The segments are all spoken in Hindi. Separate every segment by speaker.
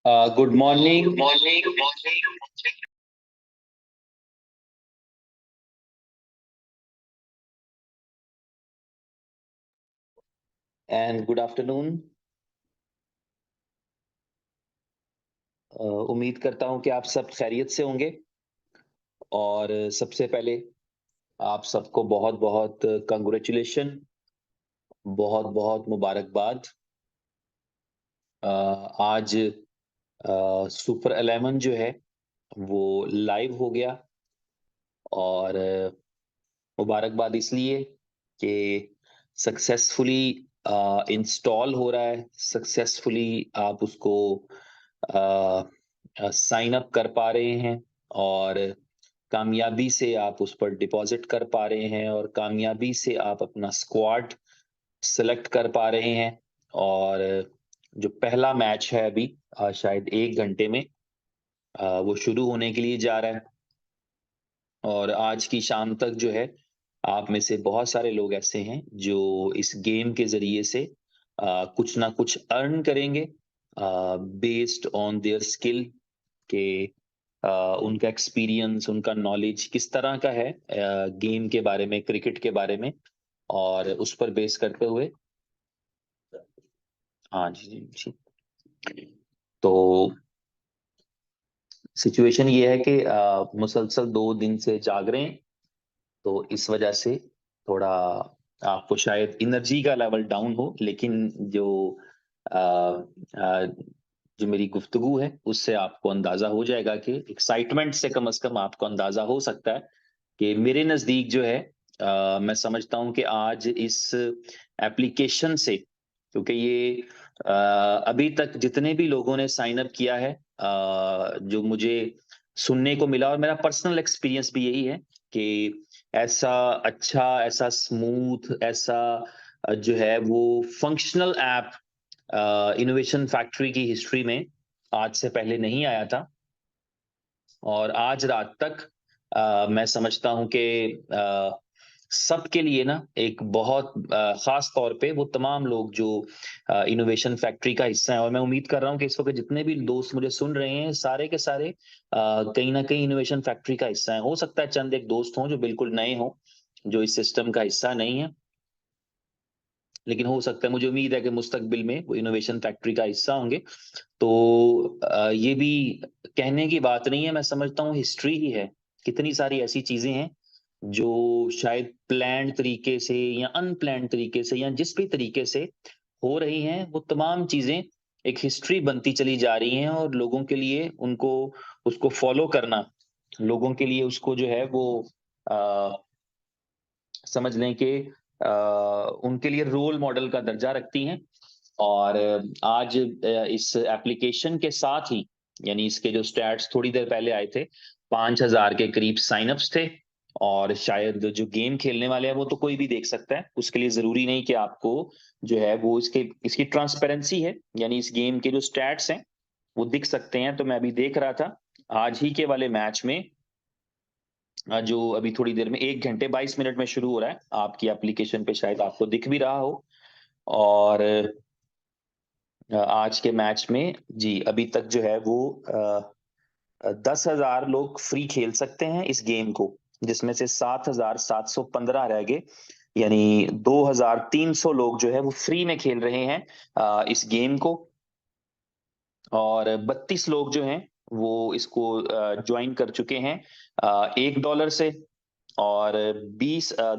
Speaker 1: Good morning and good afternoon. उम्मीद करता हूं कि आप सब खैरियत से होंगे और सबसे पहले आप सबको बहुत बहुत कंग्रेचुलेशन, बहुत बहुत मुबारकबाद। आज सुपर 11 जो है वो लाइव हो गया और मुबारकबाद इसलिए कि सक्सेसफुली इंस्टॉल हो रहा है, सक्सेसफुली आप उसको साइन अप कर पा रहे हैं और कामयाबी से आप उस पर डिपॉजिट कर पा रहे हैं और कामयाबी से आप अपना स्क्वाड सेलेक्ट कर पा रहे हैं। और जो पहला मैच है अभी शायद 1 घंटे में वो शुरू होने के लिए जा रहा है और आज की शाम तक जो है आप में से बहुत सारे लोग ऐसे हैं जो इस गेम के ज़रिए से कुछ ना कुछ अर्न करेंगे बेस्ड ऑन देयर स्किल के उनका एक्सपीरियंस, उनका नॉलेज किस तरह का है गेम के बारे में, क्रिकेट के बारे में और उस पर बेस करते हुए हाँ जी, जी, जी। तो सिचुएशन ये है कि मुसलसल 2 दिन से जाग रहे हैं, तो इस वजह से थोड़ा आपको शायद एनर्जी का लेवल डाउन हो, लेकिन अ, अ, जो मेरी गुफ्तगू है उससे आपको अंदाजा हो जाएगा कि एक्साइटमेंट से कम से कम आपको अंदाजा हो सकता है कि मेरे नजदीक जो है मैं समझता हूं कि आज इस एप्लीकेशन से, क्योंकि ये अभी तक जितने भी लोगों ने साइन अप किया है, जो मुझे सुनने को मिला और मेरा पर्सनल एक्सपीरियंस भी यही है कि ऐसा अच्छा, ऐसा स्मूथ, ऐसा जो है वो फंक्शनल ऐप इनोवेशन फैक्ट्री की हिस्ट्री में आज से पहले नहीं आया था। और आज रात तक मैं समझता हूं कि सबके लिए ना एक बहुत खास तौर पे वो तमाम लोग जो इनोवेशन फैक्ट्री का हिस्सा है, और मैं उम्मीद कर रहा हूं कि इस वक्त जितने भी दोस्त मुझे सुन रहे हैं सारे के सारे कहीं ना कहीं इनोवेशन फैक्ट्री का हिस्सा है। हो सकता है चंद एक दोस्त हों जो बिल्कुल नए हों, जो इस सिस्टम का हिस्सा नहीं है, लेकिन हो सकता है, मुझे उम्मीद है कि मुस्तकबिल में वो इनोवेशन फैक्ट्री का हिस्सा होंगे। तो ये भी कहने की बात नहीं है, मैं समझता हूँ हिस्ट्री ही है। कितनी सारी ऐसी चीजें हैं जो शायद प्लान्ड तरीके से या अनप्लान्ड तरीके से या जिस भी तरीके से हो रही हैं, वो तमाम चीजें एक हिस्ट्री बनती चली जा रही हैं और लोगों के लिए उनको उसको फॉलो करना, लोगों के लिए उसको जो है वो आ, समझ लें कि उनके लिए रोल मॉडल का दर्जा रखती हैं। और आज इस एप्लीकेशन के साथ ही, यानी इसके जो स्टैट्स थोड़ी देर पहले आए थे, 5,000 के करीब साइनअप्स थे। और शायद जो गेम खेलने वाले हैं वो तो कोई भी देख सकता है, उसके लिए जरूरी नहीं कि आपको जो है वो इसकी ट्रांसपेरेंसी है, यानी इस गेम के जो स्टैट्स हैं वो दिख सकते हैं। तो मैं अभी देख रहा था आज ही के वाले मैच में, जो अभी थोड़ी देर में 1 घंटे 22 मिनट में शुरू हो रहा है, आपकी एप्लीकेशन पे शायद आपको दिख भी रहा हो। और आज के मैच में जी अभी तक जो है वो 10,000 लोग फ्री खेल सकते हैं इस गेम को, जिसमें से 7,715 रह गए, यानी 2,300 लोग जो है वो फ्री में खेल रहे हैं इस गेम को। और 32 लोग जो हैं वो इसको ज्वाइन कर चुके हैं $1 से। और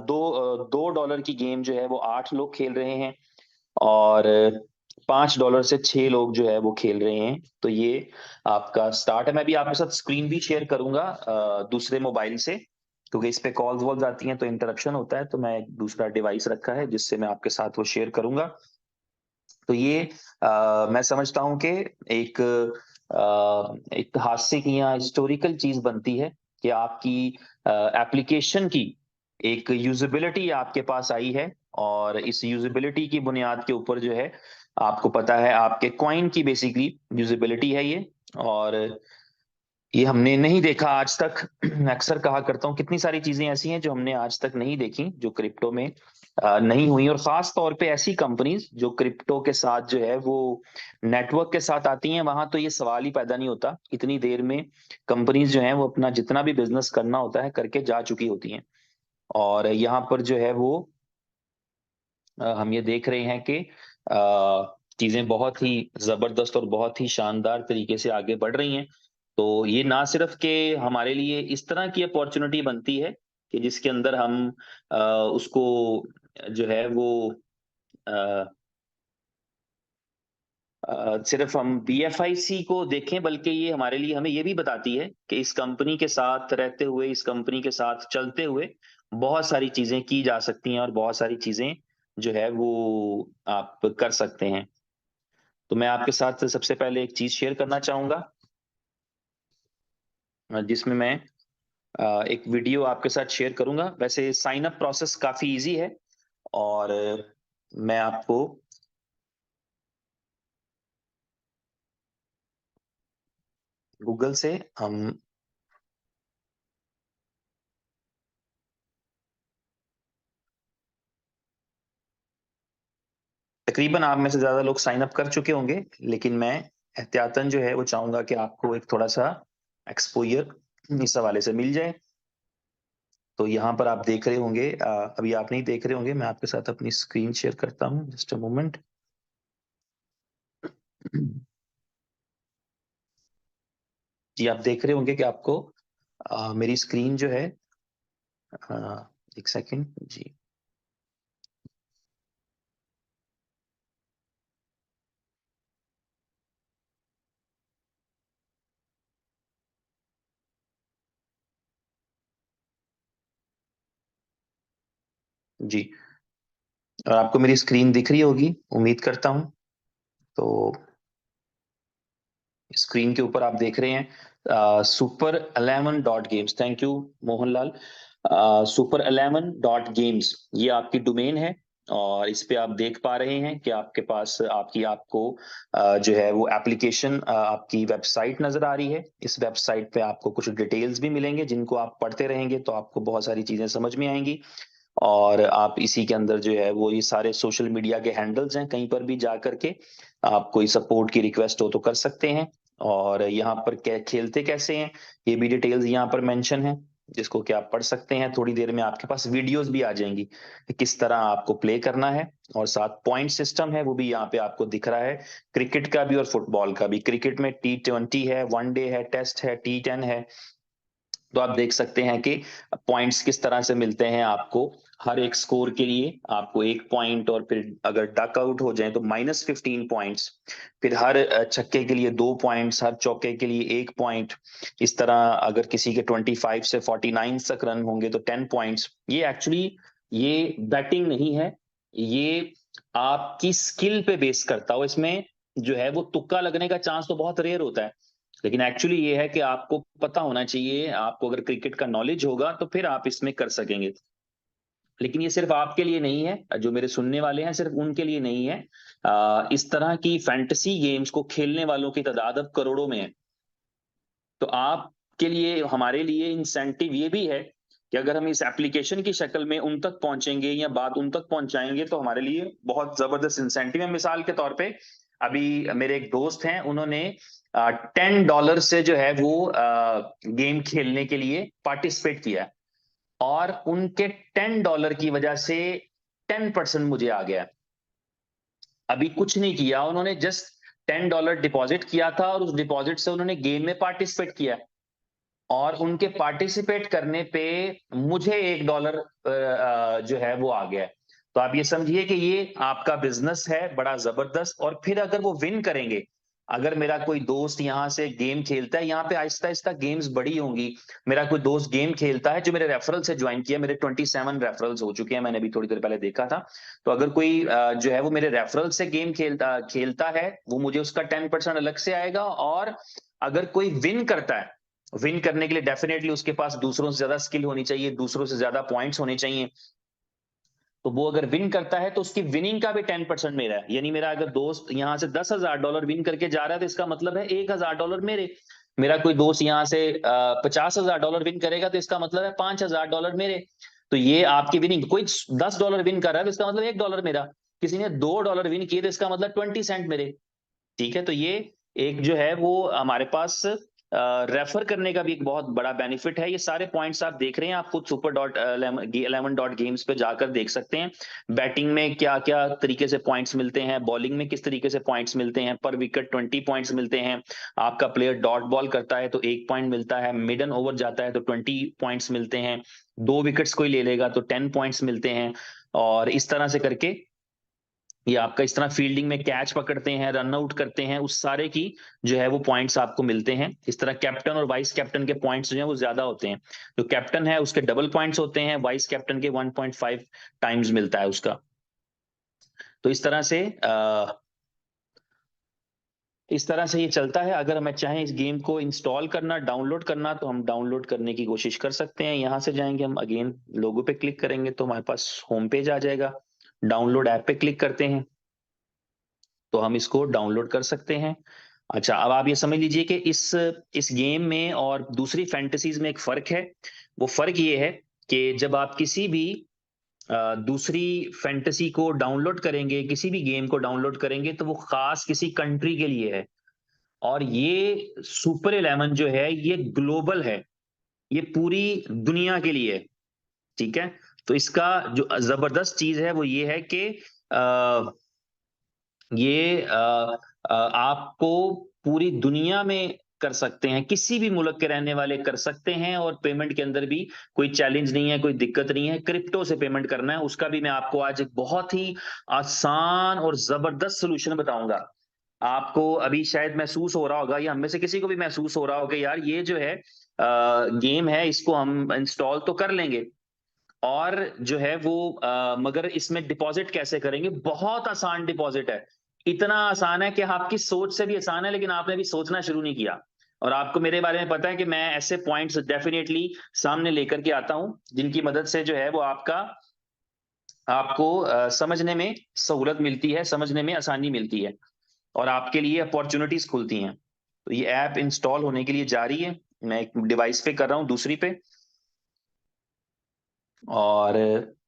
Speaker 1: 2 डॉलर की गेम जो है वो 8 लोग खेल रहे हैं और $5 से 6 लोग जो है वो खेल रहे हैं। तो ये आपका स्टार्ट है। मैं भी आपके साथ स्क्रीन भी शेयर करूंगा दूसरे मोबाइल से, क्योंकि इस पे कॉल्स वॉल्स आती हैं तो इंटरप्शन होता है, तो मैं एक दूसरा डिवाइस रखा है जिससे मैं आपके साथ वो शेयर करूंगा। तो ये मैं समझता हूँ कि एक ऐतिहासिक या हिस्टोरिकल चीज बनती है कि आपकी एप्लीकेशन की एक यूजेबिलिटी आपके पास आई है, और इस यूजेबिलिटी की बुनियाद के ऊपर जो है आपको पता है आपके कॉइन की बेसिकली यूजेबिलिटी है ये। और ये हमने नहीं देखा आज तक। मैं अक्सर कहा करता हूँ कितनी सारी चीजें ऐसी हैं जो हमने आज तक नहीं देखी, जो क्रिप्टो में नहीं हुई, और खास तौर पे ऐसी कंपनीज जो क्रिप्टो के साथ जो है वो नेटवर्क के साथ आती हैं, वहां तो ये सवाल ही पैदा नहीं होता। इतनी देर में कंपनीज जो हैं वो अपना जितना भी बिजनेस करना होता है करके जा चुकी होती हैं। और यहाँ पर जो है वो हम ये देख रहे हैं कि चीजें बहुत ही जबरदस्त और बहुत ही शानदार तरीके से आगे बढ़ रही हैं। तो ये ना सिर्फ कि हमारे लिए इस तरह की अपॉर्चुनिटी बनती है कि जिसके अंदर हम उसको जो है वो अ, सिर्फ हम बीएफआईसी को देखें, बल्कि ये हमारे लिए हमें ये भी बताती है कि इस कंपनी के साथ रहते हुए, इस कंपनी के साथ चलते हुए बहुत सारी चीजें की जा सकती हैं और बहुत सारी चीजें जो है वो आप कर सकते हैं। तो मैं आपके साथ सबसे पहले एक चीज शेयर करना चाहूंगा, जिसमें मैं एक वीडियो आपके साथ शेयर करूंगा। वैसे साइन अप प्रोसेस काफी इजी है, और मैं आपको गूगल से हम तकरीबन आप में से ज्यादा लोग साइन अप कर चुके होंगे, लेकिन मैं एहतियातन जो है वो चाहूंगा कि आपको एक थोड़ा सा एक्सपोजर इस हवाले से मिल जाए। तो यहाँ पर आप देख रहे होंगे, अभी आप नहीं देख रहे होंगे, मैं आपके साथ अपनी स्क्रीन शेयर करता हूँ, जस्ट अ मोमेंट। जी, आप देख रहे होंगे कि आपको मेरी स्क्रीन जो है, एक सेकंड जी। जी, और आपको मेरी स्क्रीन दिख रही होगी, उम्मीद करता हूँ। तो स्क्रीन के ऊपर आप देख रहे हैं super11.games। Thank you Mohanlal. super11.games ये आपकी डोमेन है, और इस पे आप देख पा रहे हैं कि आपके पास आपको जो है वो एप्लीकेशन, आपकी वेबसाइट नजर आ रही है। इस वेबसाइट पे आपको कुछ डिटेल्स भी मिलेंगे, जिनको आप पढ़ते रहेंगे तो आपको बहुत सारी चीजें समझ में आएंगी। और आप इसी के अंदर जो है वो ये सारे सोशल मीडिया के हैंडल्स हैं, कहीं पर भी जा करके आप कोई सपोर्ट की रिक्वेस्ट हो तो कर सकते हैं। और यहाँ पर खेलते कैसे हैं ये भी डिटेल्स यहाँ पर मेंशन है, जिसको कि आप पढ़ सकते हैं। थोड़ी देर में आपके पास वीडियोस भी आ जाएंगी कि किस तरह आपको प्ले करना है, और साथ पॉइंट सिस्टम है वो भी यहाँ पे आपको दिख रहा है, क्रिकेट का भी और फुटबॉल का भी। क्रिकेट में T20 है, वनडे है, टेस्ट है, T10 है। तो आप देख सकते हैं कि पॉइंट्स किस तरह से मिलते हैं आपको। हर एक स्कोर के लिए आपको 1 पॉइंट, और फिर अगर डक आउट हो जाए तो -15 पॉइंट्स। फिर हर छक्के के लिए 2 पॉइंट्स, हर चौके के लिए 1 पॉइंट। इस तरह अगर किसी के 25 से 49 तक रन होंगे तो 10 पॉइंट्स। ये एक्चुअली ये बैटिंग नहीं है, ये आपकी स्किल पे बेस करता हो। इसमें जो है वो तुक्का लगने का चांस तो बहुत रेयर होता है, लेकिन एक्चुअली ये है कि आपको पता होना चाहिए। आपको अगर क्रिकेट का नॉलेज होगा तो फिर आप इसमें कर सकेंगे। लेकिन ये सिर्फ आपके लिए नहीं है, जो मेरे सुनने वाले हैं सिर्फ उनके लिए नहीं है। इस तरह की फैंटेसी गेम्स को खेलने वालों की तादाद अब करोड़ों में है। तो आपके लिए, हमारे लिए इंसेंटिव ये भी है कि अगर हम इस एप्लीकेशन की शक्ल में उन तक पहुंचेंगे या बात उन तक पहुंचाएंगे तो हमारे लिए बहुत जबरदस्त इंसेंटिव है। मिसाल के तौर पे अभी मेरे एक दोस्त हैं, उन्होंने $10 से जो है वो गेम खेलने के लिए पार्टिसिपेट किया है, और उनके $10 की वजह से 10% मुझे आ गया। अभी कुछ नहीं किया उन्होंने, जस्ट $10 डिपॉजिट किया था, और उस डिपॉजिट से उन्होंने गेम में पार्टिसिपेट किया, और उनके पार्टिसिपेट करने पे मुझे $1 जो है वो आ गया है। तो आप ये समझिए कि ये आपका बिजनेस है बड़ा जबरदस्त। और फिर अगर वो विन करेंगे, अगर मेरा कोई दोस्त यहाँ से गेम खेलता है, यहाँ पे आहिस्ता आहिस्ता गेम्स बड़ी होंगी। मेरा कोई दोस्त गेम खेलता है जो मेरे रेफरल से ज्वाइन किया, मेरे 27 रेफरल्स हो चुके हैं, मैंने अभी थोड़ी देर पहले देखा था। तो अगर कोई जो है वो मेरे रेफरल से गेम खेलता खेलता है, वो मुझे उसका 10% अलग से आएगा। और अगर कोई विन करता है, विन करने के लिए डेफिनेटली उसके पास दूसरों से ज्यादा स्किल होनी चाहिए, दूसरों से ज्यादा पॉइंट्स होने चाहिए। तो वो अगर विन करता है तो उसकी विनिंग का भी 10% मेरा है। यानी मेरा अगर दोस्त यहाँ से $10,000 विन करके जा रहा है तो इसका मतलब है $1,000 मेरे। मेरा कोई दोस्त यहाँ से $50,000 विन करेगा तो इसका मतलब है $5,000 मेरे। तो ये आपकी विनिंग, कोई $10 विन कर रहा है तो इसका मतलब $1 मेरा, किसी ने $2 विन किए तो इसका मतलब 20 सेंट मेरे। ठीक है, तो ये एक जो है वो हमारे पास रेफर करने का भी एक बहुत बड़ा बेनिफिट है। ये सारे पॉइंट्स आप देख रहे हैं, आप खुद सुपर डॉट 11 डॉट गेम्स पे जाकर देख सकते हैं। बैटिंग में क्या क्या तरीके से पॉइंट्स मिलते हैं, बॉलिंग में किस तरीके से पॉइंट्स मिलते हैं, पर विकेट 20 पॉइंट्स मिलते हैं, आपका प्लेयर डॉट बॉल करता है तो 1 पॉइंट मिलता है, मिडन ओवर जाता है तो 20 पॉइंट्स मिलते हैं, 2 विकेट्स कोई ले लेगा तो 10 पॉइंट्स मिलते हैं। और इस तरह से करके ये आपका इस तरह फील्डिंग में कैच पकड़ते हैं, रन आउट करते हैं, उस सारे की जो है वो पॉइंट्स आपको मिलते हैं। इस तरह कैप्टन और वाइस कैप्टन के पॉइंट्स जो है वो ज्यादा होते हैं। जो कैप्टन है उसके डबल पॉइंट्स होते हैं, वाइस कैप्टन के 1.5 टाइम्स मिलता है उसका। तो इस तरह से ये चलता है। अगर हमें चाहें इस गेम को इंस्टॉल करना, डाउनलोड करना, तो हम डाउनलोड करने की कोशिश कर सकते हैं। यहाँ से जाएंगे हम, अगेन लोगो पे क्लिक करेंगे तो हमारे पास होम पेज आ जाएगा। डाउनलोड ऐप पे क्लिक करते हैं तो हम इसको डाउनलोड कर सकते हैं। अच्छा, अब आप ये समझ लीजिए कि इस गेम में और दूसरी फैंटेसीज में एक फर्क है। वो फर्क ये है कि जब आप किसी भी दूसरी फैंटेसी को डाउनलोड करेंगे, किसी भी गेम को डाउनलोड करेंगे, तो वो खास किसी कंट्री के लिए है। और ये सुपर 11 जो है ये ग्लोबल है, ये पूरी दुनिया के लिए है। ठीक है, तो इसका जो जबरदस्त चीज है वो ये है कि ये आपको पूरी दुनिया में कर सकते हैं, किसी भी मुल्क के रहने वाले कर सकते हैं। और पेमेंट के अंदर भी कोई चैलेंज नहीं है, कोई दिक्कत नहीं है। क्रिप्टो से पेमेंट करना है, उसका भी मैं आपको आज एक बहुत ही आसान और जबरदस्त सोल्यूशन बताऊंगा। आपको अभी शायद महसूस हो रहा होगा, या हम में से किसी को भी महसूस हो रहा होगा, यार ये जो है गेम है, इसको हम इंस्टॉल तो कर लेंगे और जो है वो मगर इसमें डिपॉजिट कैसे करेंगे। बहुत आसान डिपॉजिट है, इतना आसान है कि आपकी सोच से भी आसान है, लेकिन आपने भी सोचना शुरू नहीं किया। और आपको मेरे बारे में पता है कि मैं ऐसे पॉइंट्स डेफिनेटली सामने लेकर के आता हूं जिनकी मदद से जो है वो आपको समझने में सहूलत मिलती है, समझने में आसानी मिलती है, और आपके लिए अपॉर्चुनिटीज खुलती हैं। तो ये ऐप इंस्टॉल होने के लिए जा रही है, मैं एक डिवाइस पे कर रहा हूँ, दूसरी पे, और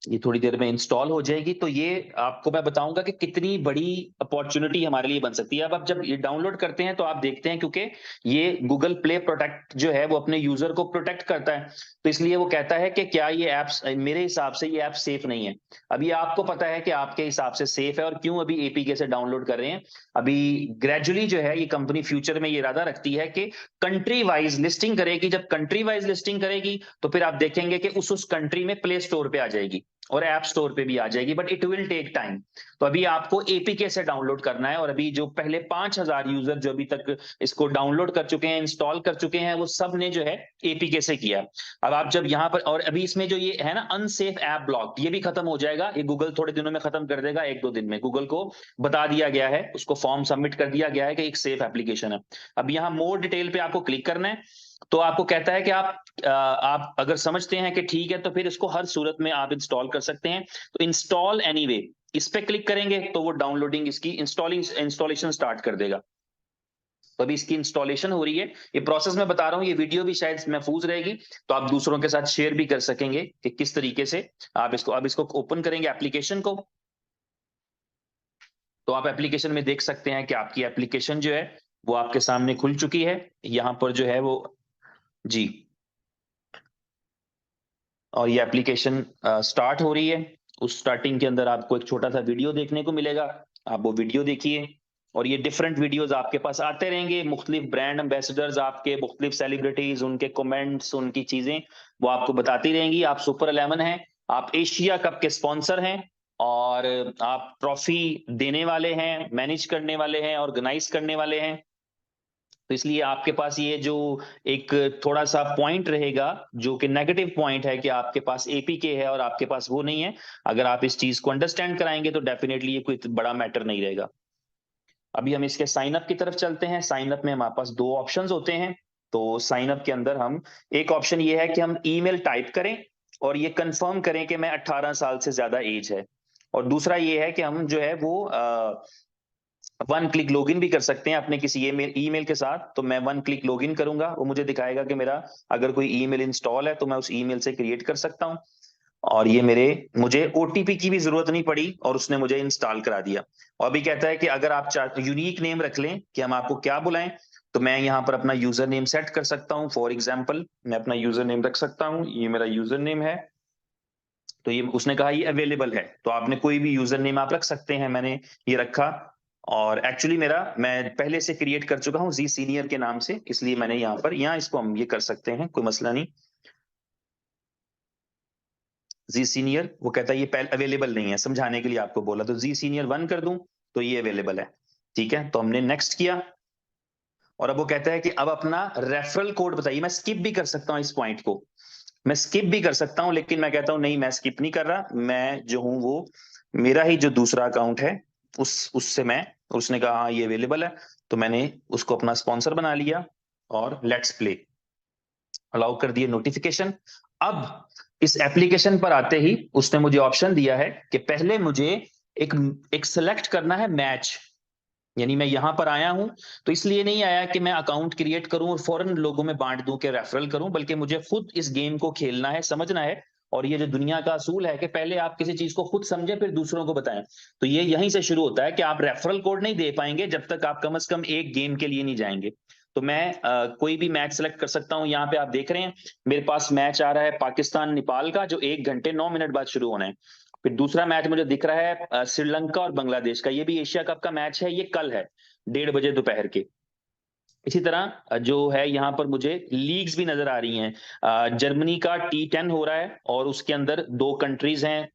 Speaker 1: ये थोड़ी देर में इंस्टॉल हो जाएगी। तो ये आपको मैं बताऊंगा कि कितनी बड़ी अपॉर्चुनिटी हमारे लिए बन सकती है। अब आप जब ये डाउनलोड करते हैं तो आप देखते हैं, क्योंकि ये गूगल प्ले प्रोटेक्ट जो है वो अपने यूजर को प्रोटेक्ट करता है, तो इसलिए वो कहता है कि क्या ये ऐप्स, मेरे हिसाब से ये ऐप सेफ नहीं है। अभी आपको पता है कि आपके हिसाब से सेफ है, और क्यों अभी एपीके से डाउनलोड कर रहे हैं। अभी ग्रेजुअली जो है ये कंपनी फ्यूचर में ये इरादा रखती है कि कंट्री वाइज लिस्टिंग करेगी। जब कंट्री वाइज लिस्टिंग करेगी तो फिर आप देखेंगे कि उस कंट्री में प्ले स्टोर पे आ जाएगी और ऐप स्टोर पे भी आ जाएगी, but it will take time. तो अभी आपको एपीके से डाउनलोड करना है, और अभी जो पहले 5,000 यूजर जो अभी तक इसको डाउनलोड कर चुके हैं, इंस्टॉल कर चुके हैं, वो सब ने जो है एपीके से किया। अब आप जब यहाँ पर, और अभी इसमें जो ये है ना अनसेफ ऐप ब्लॉक, ये भी खत्म हो जाएगा। ये गूगल थोड़े दिनों में खत्म कर देगा, 1-2 दिन में गूगल को बता दिया गया है, उसको फॉर्म सबमिट कर दिया गया है कि एक सेफ एप्लीकेशन है। अब यहाँ मोर डिटेल पे आपको क्लिक करना है, तो आपको कहता है कि आप अगर समझते हैं कि ठीक है तो फिर इसको हर सूरत में आप इंस्टॉल कर सकते हैं। तो इंस्टॉल एनीवे, इस पे क्लिक करेंगे तो वो डाउनलोडिंग, इसकी इंस्टॉलेशन स्टार्ट कर देगा। तो अभी इसकी इंस्टॉलेशन हो रही है, ये प्रोसेस मैं बता रहा हूँ, ये वीडियो भी शायद महफूज रहेगी, तो आप दूसरों के साथ शेयर भी कर सकेंगे कि किस तरीके से आप इसको, अब इसको ओपन करेंगे एप्लीकेशन को, तो आप एप्लीकेशन में देख सकते हैं कि आपकी एप्लीकेशन जो है वो आपके सामने खुल चुकी है। यहाँ पर जो है वो, जी, और ये एप्लीकेशन स्टार्ट हो रही है। उस स्टार्टिंग के अंदर आपको एक छोटा सा वीडियो देखने को मिलेगा, आप वो वीडियो देखिए। और ये डिफरेंट वीडियोस आपके पास आते रहेंगे, मुख्तलिफ ब्रांड एम्बेसडर्स आपके, मुख्तलिफ सेलिब्रिटीज, उनके कमेंट्स, उनकी चीजें वो आपको बताती रहेंगी। आप सुपर 11 हैं, आप एशिया कप के स्पॉन्सर हैं, और आप ट्रॉफी देने वाले हैं, मैनेज करने वाले हैं, ऑर्गेनाइज करने वाले हैं। तो इसलिए आपके पास ये जो एक थोड़ा सा पॉइंट रहेगा, जो कि नेगेटिव पॉइंट है, कि आपके पास एपीके है और आपके पास वो नहीं है। अगर आप इस चीज को अंडरस्टैंड कराएंगे तो डेफिनेटली ये कोई बड़ा मैटर नहीं रहेगा। अभी हम इसके साइन अप की तरफ चलते हैं। साइन अप में हमारे पास दो ऑप्शंस होते हैं। तो साइन अप के अंदर हम, एक ऑप्शन ये है कि हम ईमेल टाइप करें और ये कंफर्म करें कि मैं 18 साल से ज्यादा एज है। और दूसरा ये है कि हम जो है वो 1 क्लिक लॉगिन भी कर सकते हैं अपने किसी ईमेल के साथ। तो मैं 1 क्लिक लॉगिन करूंगा, वो मुझे दिखाएगा कि मेरा अगर कोई ईमेल इंस्टॉल है तो मैं उस ईमेल से क्रिएट कर सकता हूं। और ये मुझे ओटीपी की भी जरूरत नहीं पड़ी और उसने मुझे इंस्टॉल करा दिया। और अभी कहता है कि अगर आप यूनिक नेम रख लें कि हम आपको क्या बुलाएं, तो मैं यहाँ पर अपना यूजर नेम सेट कर सकता हूँ। फॉर एग्जाम्पल मैं अपना यूजर नेम रख सकता हूँ, ये मेरा यूजर नेम है। तो ये उसने कहा ये अवेलेबल है, तो आपने कोई भी यूजर नेम आप रख सकते हैं, मैंने ये रखा। और एक्चुअली मैं पहले से क्रिएट कर चुका हूँ जी सीनियर के नाम से, इसलिए मैंने यहाँ इसको हम ये कर सकते हैं, कोई मसला नहीं। जी सीनियर, वो कहता है ये पहले अवेलेबल नहीं है, समझाने के लिए आपको बोला, तो जी सीनियर 1 कर दूं तो ये अवेलेबल है। ठीक है, तो हमने नेक्स्ट किया। और अब वो कहता है कि अब अपना रेफरल कोड बताइए। मैं स्किप भी कर सकता हूँ इस पॉइंट को, मैं स्किप भी कर सकता हूं, लेकिन मैं कहता हूं नहीं, मैं स्किप नहीं कर रहा। मैं जो हूं वो मेरा ही जो दूसरा अकाउंट है उससे मैं, उसने कहा हाँ ये अवेलेबल है, तो मैंने उसको अपना स्पॉन्सर बना लिया और लेट्स प्ले अलाउ कर दिए नोटिफिकेशन। अब इस एप्लीकेशन पर आते ही उसने मुझे ऑप्शन दिया है कि पहले मुझे एक एक सेलेक्ट करना है मैच। यानी मैं यहां पर आया हूं तो इसलिए नहीं आया कि मैं अकाउंट क्रिएट करूं और फौरन लोगों में बांट दूं कि रेफरल करूं, बल्कि मुझे खुद इस गेम को खेलना है, समझना है। और ये जो दुनिया का असूल है कि पहले आप किसी चीज को खुद समझे फिर दूसरों को बताएं, तो ये यहीं से शुरू होता है कि आप रेफरल कोड नहीं दे पाएंगे जब तक आप कम से कम एक गेम के लिए नहीं जाएंगे। तो मैं कोई भी मैच सेलेक्ट कर सकता हूं। यहाँ पे आप देख रहे हैं मेरे पास मैच आ रहा है पाकिस्तान नेपाल का, जो 1 घंटे 9 मिनट बाद शुरू होना है। फिर दूसरा मैच मुझे दिख रहा है श्रीलंका और बांग्लादेश का, ये भी एशिया कप का मैच है, ये कल है 1:30 बजे दोपहर के। इसी तरह जो है यहाँ पर मुझे लीग्स भी नजर आ रही हैं। जर्मनी का T10 हो रहा है और उसके अंदर दो कंट्रीज हैं,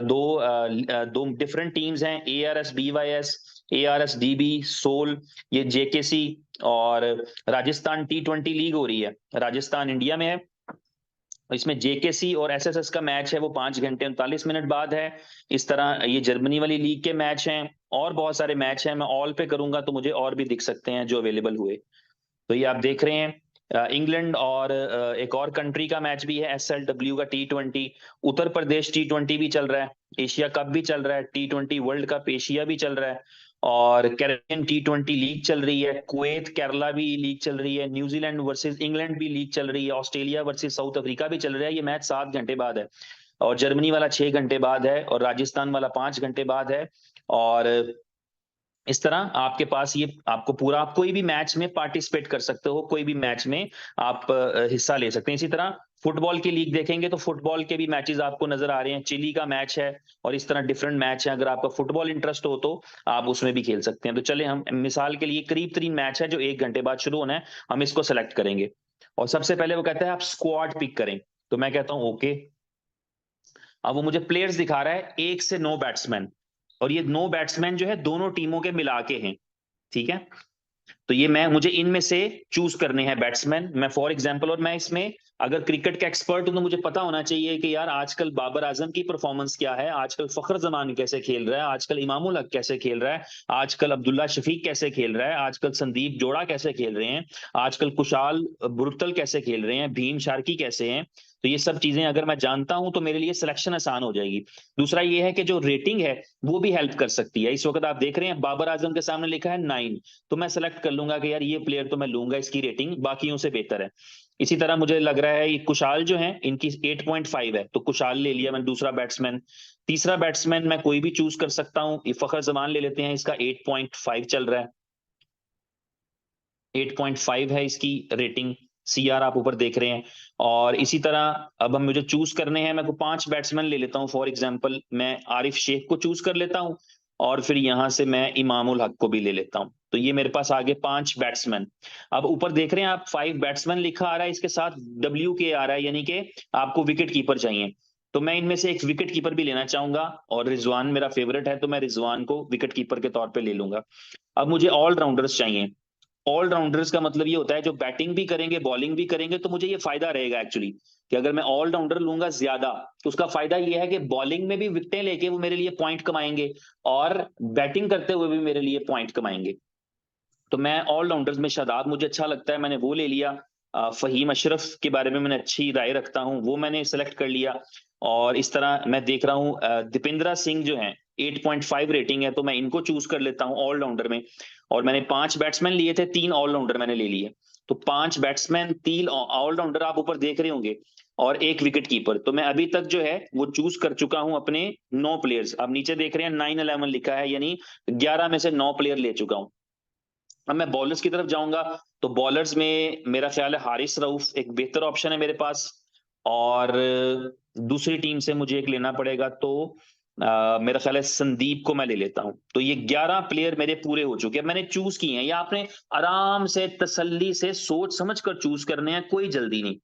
Speaker 1: दो डिफरेंट टीम्स हैं, ARS BYS, ARS DB सोल, ये JKC। और राजस्थान T20 लीग हो रही है, राजस्थान इंडिया में है। इसमें JKC और SSS का मैच है, वो 5 घंटे 39 मिनट बाद है। इस तरह ये जर्मनी वाली लीग के मैच हैं, और बहुत सारे मैच हैं। मैं ऑल पे करूंगा तो मुझे और भी दिख सकते हैं जो अवेलेबल हुए। तो ये आप देख रहे हैं इंग्लैंड और एक और कंट्री का मैच भी है, SLW का T20। उत्तर प्रदेश T20 भी चल रहा है, एशिया कप भी चल रहा है, T20 वर्ल्ड कप एशिया भी चल रहा है, और कैरेबियन T20 लीग चल रही है, कुवैत केरला भी लीग चल रही है, न्यूजीलैंड वर्सेस इंग्लैंड भी लीग चल रही है, ऑस्ट्रेलिया वर्सेस साउथ अफ्रीका भी चल रहा है। ये मैच 7 घंटे बाद है, और जर्मनी वाला 6 घंटे बाद है, और राजस्थान वाला 5 घंटे बाद है। और इस तरह आपके पास ये आपको पूरा, आप कोई भी मैच में पार्टिसिपेट कर सकते हो, कोई भी मैच में आप हिस्सा ले सकते हैं। इसी तरह फुटबॉल की लीग देखेंगे तो फुटबॉल के भी मैचेस आपको नजर आ रहे हैं, चिली का मैच है, और इस तरह डिफरेंट मैच है। अगर आपका फुटबॉल इंटरेस्ट हो तो आप उसमें भी खेल सकते हैं। तो चले, हम मिसाल के लिए करीब 3 मैच है जो 1 घंटे बाद शुरू होना है, हम इसको सेलेक्ट करेंगे। और सबसे पहले वो कहता है आप स्क्वाड पिक करें, तो मैं कहता हूं ओके। अब वो मुझे प्लेयर्स दिखा रहा है 1 से 9 बैट्समैन, और ये 9 बैट्समैन जो है दोनों टीमों के मिला के हैं। ठीक है, तो ये मुझे इनमें से चूज करने हैं बैट्समैन। मैं फॉर एग्जांपल, और मैं इसमें अगर क्रिकेट का एक्सपर्ट हूं तो मुझे पता होना चाहिए कि यार आजकल बाबर आजम की परफॉर्मेंस क्या है, आजकल फखर जमान कैसे खेल रहा है, आजकल इमामुल हक कैसे खेल रहा है, आजकल अब्दुल्ला शफीक कैसे खेल रहा है, आजकल संदीप जोड़ा कैसे खेल रहे हैं, आजकल कुशाल बुरतल कैसे खेल रहे हैं, भीम शार्की कैसे हैं। तो ये सब चीजें अगर मैं जानता हूं तो मेरे लिए सिलेक्शन आसान हो जाएगी। दूसरा ये है कि जो रेटिंग है वो भी हेल्प कर सकती है। इस वक्त आप देख रहे हैं बाबर आजम के सामने लिखा है 9, तो मैं सेलेक्ट कर लूंगा कि यार ये प्लेयर तो मैं लूंगा, इसकी रेटिंग बाकियों से बेहतर है। इसी तरह मुझे लग रहा है ये कुशाल जो है इनकी 8.5 है, तो कुशाल ले लिया मैंने दूसरा बैट्समैन। तीसरा बैट्समैन मैं कोई भी चूज कर सकता हूं, ये फखर जमान ले लेते हैं, इसका 8.5 चल रहा है, 8.5 है इसकी रेटिंग। CR आप ऊपर देख रहे हैं। और इसी तरह अब हम मुझे चूज करने हैं, मैं को 5 बैट्समैन ले लेता हूं। फॉर एग्जांपल मैं आरिफ शेख को चूज कर लेता हूं, और फिर यहां से मैं इमामुल हक को भी ले लेता हूं। तो ये मेरे पास आगे 5 बैट्समैन। अब ऊपर देख रहे हैं आप 5 बैट्समैन लिखा आ रहा है, इसके साथ WK आ रहा है, यानी कि आपको विकेट कीपर चाहिए। तो मैं इनमें से एक विकेट कीपर भी लेना चाहूंगा, और रिजवान मेरा फेवरेट है, तो मैं रिजवान को विकेट कीपर के तौर पे ले लूंगा। अब मुझे ऑलराउंडर्स चाहिए। ऑलराउंडर्स का मतलब ये होता है जो बैटिंग भी करेंगे बॉलिंग भी करेंगे, तो मुझे ये फायदा रहेगा एक्चुअली कि अगर मैं ऑलराउंडर लूंगा ज्यादा, तो उसका फायदा ये है कि बॉलिंग में भी विकेटें लेके वो मेरे लिए पॉइंट कमाएंगे, और बैटिंग करते हुए भी मेरे लिए पॉइंट कमाएंगे। तो मैं ऑलराउंडर्स में शादाब मुझे अच्छा लगता है, मैंने वो ले लिया। फहीम अशरफ के बारे में मैंने अच्छी राय रखता हूं, वो मैंने सेलेक्ट कर लिया। और इस तरह मैं देख रहा हूं दीपेंद्रा सिंह जो है 8.5 रेटिंग है, तो मैं इनको चूज कर लेता हूं ऑलराउंडर में। और मैंने 5 बैट्समैन लिए थे, 3 ऑलराउंडर मैंने ले लिए। तो 5 बैट्समैन 3 ऑलराउंडर आप ऊपर देख रहे होंगे। और एक विकेट कीपर। तो मैं अभी तक जो है वो चूज कर चुका हूं अपने 9 प्लेयर्स। अब नीचे देख रहे हैं 9-11 लिखा है, यानी 11 में से 9 प्लेयर ले चुका हूं। अब मैं बॉलर्स की तरफ जाऊंगा, तो बॉलर्स में मेरा ख्याल है हारिस रऊफ एक बेहतर ऑप्शन है मेरे पास। और दूसरी टीम से मुझे एक लेना पड़ेगा, तो मेरा ख्याल है संदीप को मैं ले लेता हूं। तो ये 11 प्लेयर मेरे पूरे हो चुके हैं, मैंने चूज किए हैं। ये आपने आराम से तसल्ली से सोच समझ कर चूज करने हैं, कोई जल्दी नहीं।